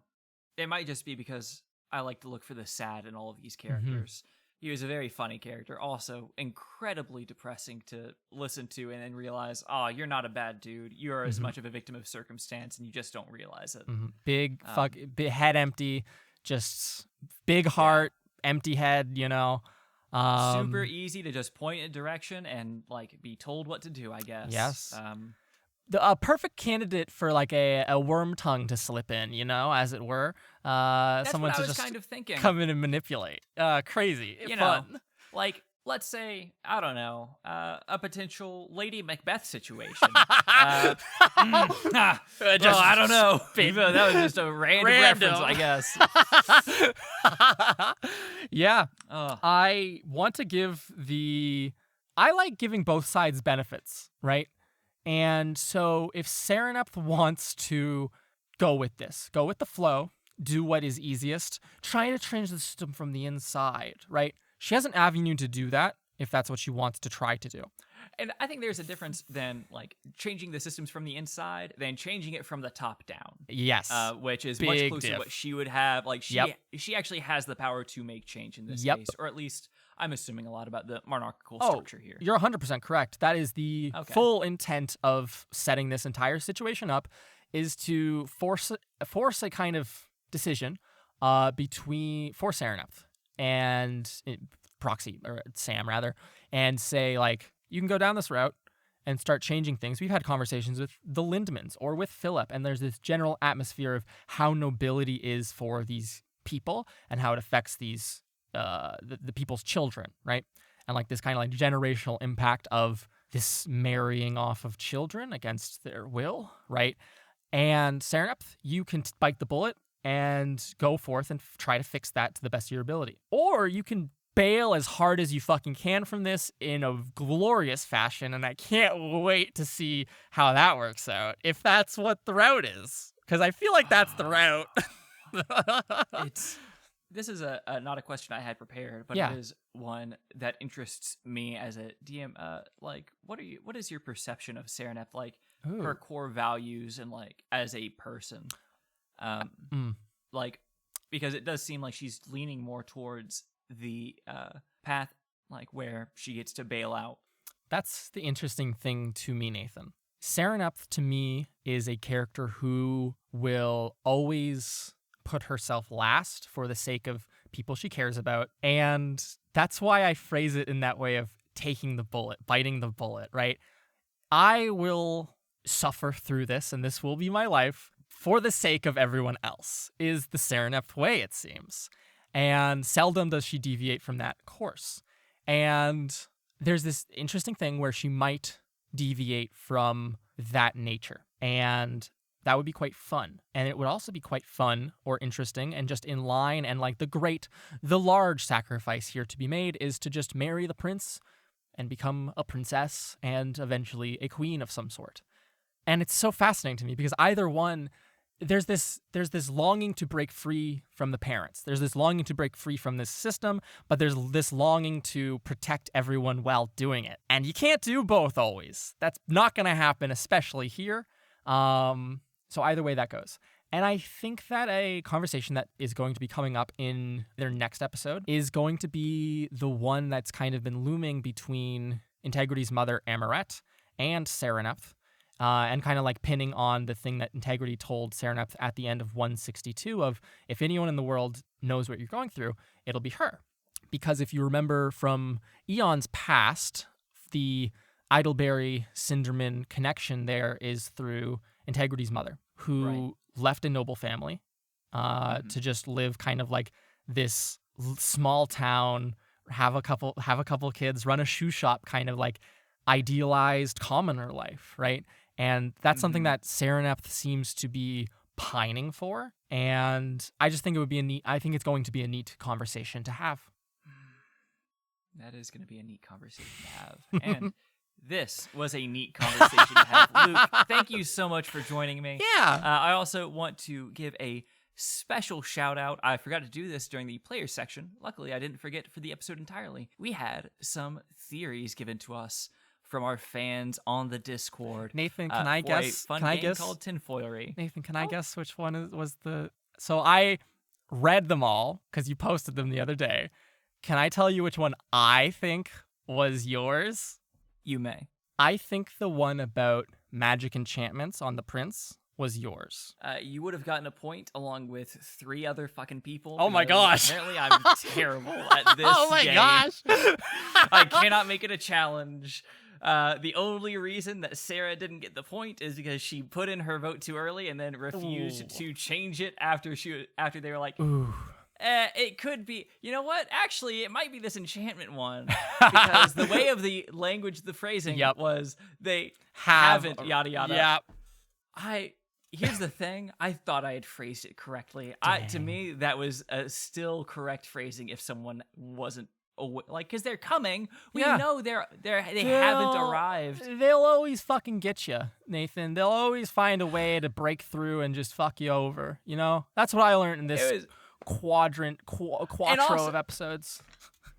It might just be because I like to look for the sad in all of these characters. He was a very funny character, also incredibly depressing to listen to and then realize, oh, you're not a bad dude. You're as much of a victim of circumstance and you just don't realize it. Big head empty, just big heart, empty head, you know. Super easy to just point a direction and like be told what to do, I guess. Yes. A perfect candidate for like a worm tongue to slip in, you know, as it were. That's someone what I to was just kind of thinking. come in and manipulate. Crazy. You fun. know, like let's say, I don't know, a potential Lady Macbeth situation. I don't know. That was just a random reference, I guess. Yeah. I want to I like giving both sides benefits, right? And so if Serenep wants to go with the flow, do what is easiest, trying to change the system from the inside, right? She has an avenue to do that if that's what she wants to try to do. And I think there's a difference than like changing the systems from the inside than changing it from the top down. Yes. Which is Big much closer diff. to what she would have. Like she actually has the power to make change in this case, or at least I'm assuming a lot about the monarchical structure here. You're 100% correct. That is the full intent of setting this entire situation up, is to force a kind of decision for Serenep and Proxy, or Sam rather, and say like, you can go down this route and start changing things. We've had conversations with the Lindemans or with Philip, and there's this general atmosphere of how nobility is for these people and how it affects these the people's children, right? And like this kind of like generational impact of this marrying off of children against their will, right? And Serenep, you can bite the bullet and go forth and try to fix that to the best of your ability. Or you can bail as hard as you fucking can from this in a glorious fashion, and I can't wait to see how that works out, if that's what the route is. Because I feel like that's the route. This is not a question I had prepared, but it is one that interests me as a DM. Like, what is your perception of Serenep? Like, her core values and like as a person, like, because it does seem like she's leaning more towards the path, like where she gets to bail out. That's the interesting thing to me, Nathan. Serenepth to me is a character who will always put herself last for the sake of people she cares about. And that's why I phrase it in that way of taking the bullet, biting the bullet, right? I will suffer through this, and this will be my life for the sake of everyone else, is the Serenepth way, it seems. And seldom does she deviate from that course. And there's this interesting thing where she might deviate from that nature. And that would be quite fun. And it would also be quite fun or interesting and just in line. And like the large sacrifice here to be made is to just marry the prince and become a princess and eventually a queen of some sort. And it's so fascinating to me because either one, there's this longing to break free from the parents. There's this longing to break free from this system, but there's this longing to protect everyone while doing it. And you can't do both always. That's not going to happen, especially here. So either way that goes. And I think that a conversation that is going to be coming up in their next episode is going to be the one that's kind of been looming between Integrity's mother, Amaret, and Serenepth, and kind of like pinning on the thing that Integrity told Serenepth at the end of 162 of, if anyone in the world knows what you're going through, it'll be her. Because if you remember from eons past, the Idleberry-Cinderman connection there is through Integrity's mother, who left a noble family to just live kind of like this small town, have a couple kids, run a shoe shop, kind of like idealized commoner life, right? And that's something that Serenepth seems to be pining for, and I just think I think it's going to be a neat conversation to have. That is going to be a neat conversation to have. And this was a neat conversation to have. Luke, thank you so much for joining me. Yeah. I also want to give a special shout out. I forgot to do this during the player section. Luckily, I didn't forget for the episode entirely. We had some theories given to us from our fans on the Discord. Nathan, can I for guess? A fun can I game guess? called Tinfoilery. Nathan, can I guess which one was the? So I read them all because you posted them the other day. Can I tell you which one I think was yours? You may. I think the one about magic enchantments on the prince was yours. You would have gotten a point along with 3 other fucking people. Oh my gosh. Apparently I'm terrible at this Oh my game. gosh. I cannot make it a challenge. The only reason that Sarah didn't get the point is because she put in her vote too early and then refused to change it after they were like, Ooh. it could be, you know what? Actually, it might be this enchantment one. Because the way of the language, the phrasing was they haven't, yada, yada. Yeah. Here's the thing. I thought I had phrased it correctly. To me, that was a still correct phrasing if someone wasn't like, because they're coming. We know they haven't arrived. They'll always fucking get you, Nathan. They'll always find a way to break through and just fuck you over. You know, that's what I learned in this quattro of episodes.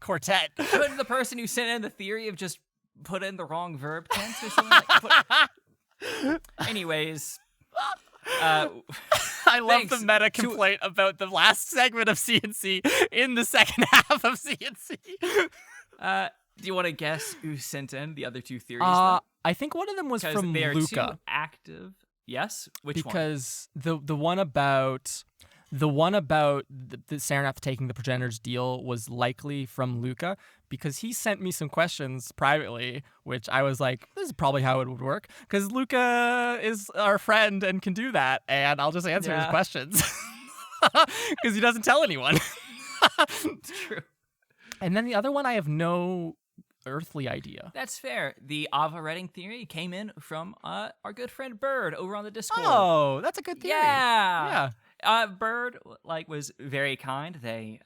Quartet. Couldn't the person who sent in the theory of just put in the wrong verb tense or something like? Anyways. I love the meta complaint about the last segment of CNC in the second half of CNC. Do you want to guess who sent in the other 2 theories? I think one of them was from they are Luca. Too active. Yes, which one? Because the one about the Serenepth taking the progenitor's deal was likely from Luca, because he sent me some questions privately, which I was like, this is probably how it would work, because Luca is our friend and can do that, and I'll just answer his questions. Because he doesn't tell anyone. It's true. And then the other one, I have no earthly idea. That's fair. The Ava Redding theory came in from our good friend Bird over on the Discord. Oh, that's a good theory. Yeah. Bird was very kind. They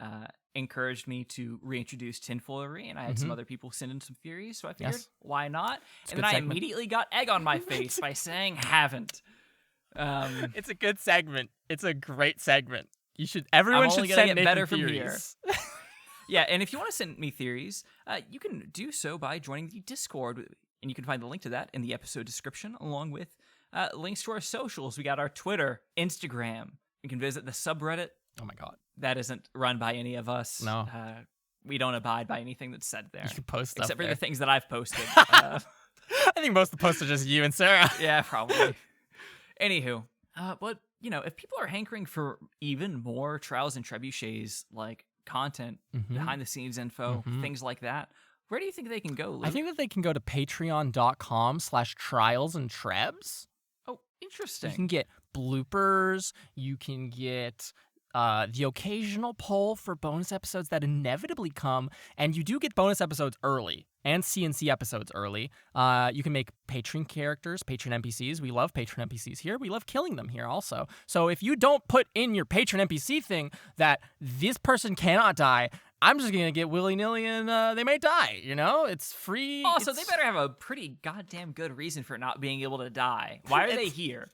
encouraged me to reintroduce Tinfoilery, and I had some other people send in some theories, so I figured, why not? And then I immediately got egg on my face by saying haven't. It's a good segment. It's a great segment. Everyone should send Nathan better theories. From here. Yeah, and if you want to send me theories, you can do so by joining the Discord, and you can find the link to that in the episode description, along with links to our socials. We got our Twitter, Instagram. You can visit the subreddit. Oh my god. That isn't run by any of us. No. We don't abide by anything that's said there. You can post stuff except for there. the things that I've posted. I think most of the posts are just you and Sarah. Yeah, probably. Anywho, but if people are hankering for even more Trials and Trebuchets like content, behind the scenes info, things like that, where do you think they can go, Luke? I think that they can go to patreon.com/trialsandtrebs. Oh, interesting. You can get bloopers. You can get the occasional poll for bonus episodes that inevitably come, and you do get bonus episodes early and CNC episodes early. You can make patron characters, patron NPCs. We love patron NPCs here. We love killing them here also. So if you don't put in your patron NPC thing that this person cannot die, I'm just going to get willy-nilly and they may die, It's free. Also, they better have a pretty goddamn good reason for not being able to die. Why are they here?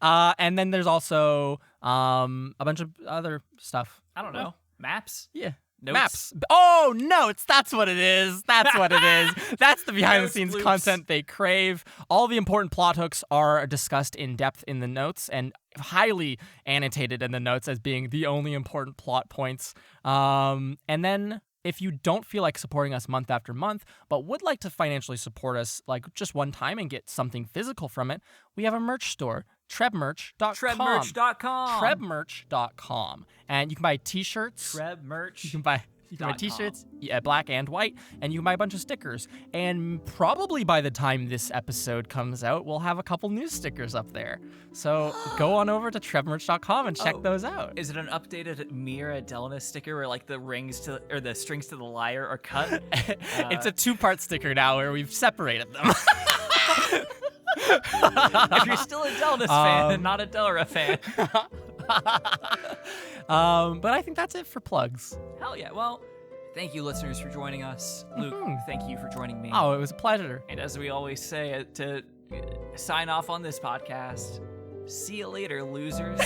And then there's also a bunch of other stuff. I don't know. Maps? Yeah. Notes? Maps. Oh, notes. That's what it is. That's what it is. That's the behind-the-scenes Notes, content they crave. All the important plot hooks are discussed in depth in the notes and highly annotated in the notes as being the only important plot points. And then if you don't feel like supporting us month after month, but would like to financially support us like just one time and get something physical from it, we have a merch store. Trebmerch.com. Trebmerch.com. And you can buy t-shirts. Trebmerch. You can buy t-shirts, black and white, and you can buy a bunch of stickers. And probably by the time this episode comes out, we'll have a couple new stickers up there. So go on over to trebmerch.com and check those out. Is it an updated Mira Delana sticker where like the strings to the lyre are cut? It's a 2-part sticker now where we've separated them. If you're still a Delnas fan and not a Delra fan. But I think that's it for plugs. Hell yeah. Well, thank you, listeners, for joining us. Luke, thank you for joining me. Oh, it was a pleasure. And as we always say, to sign off on this podcast, see you later, losers.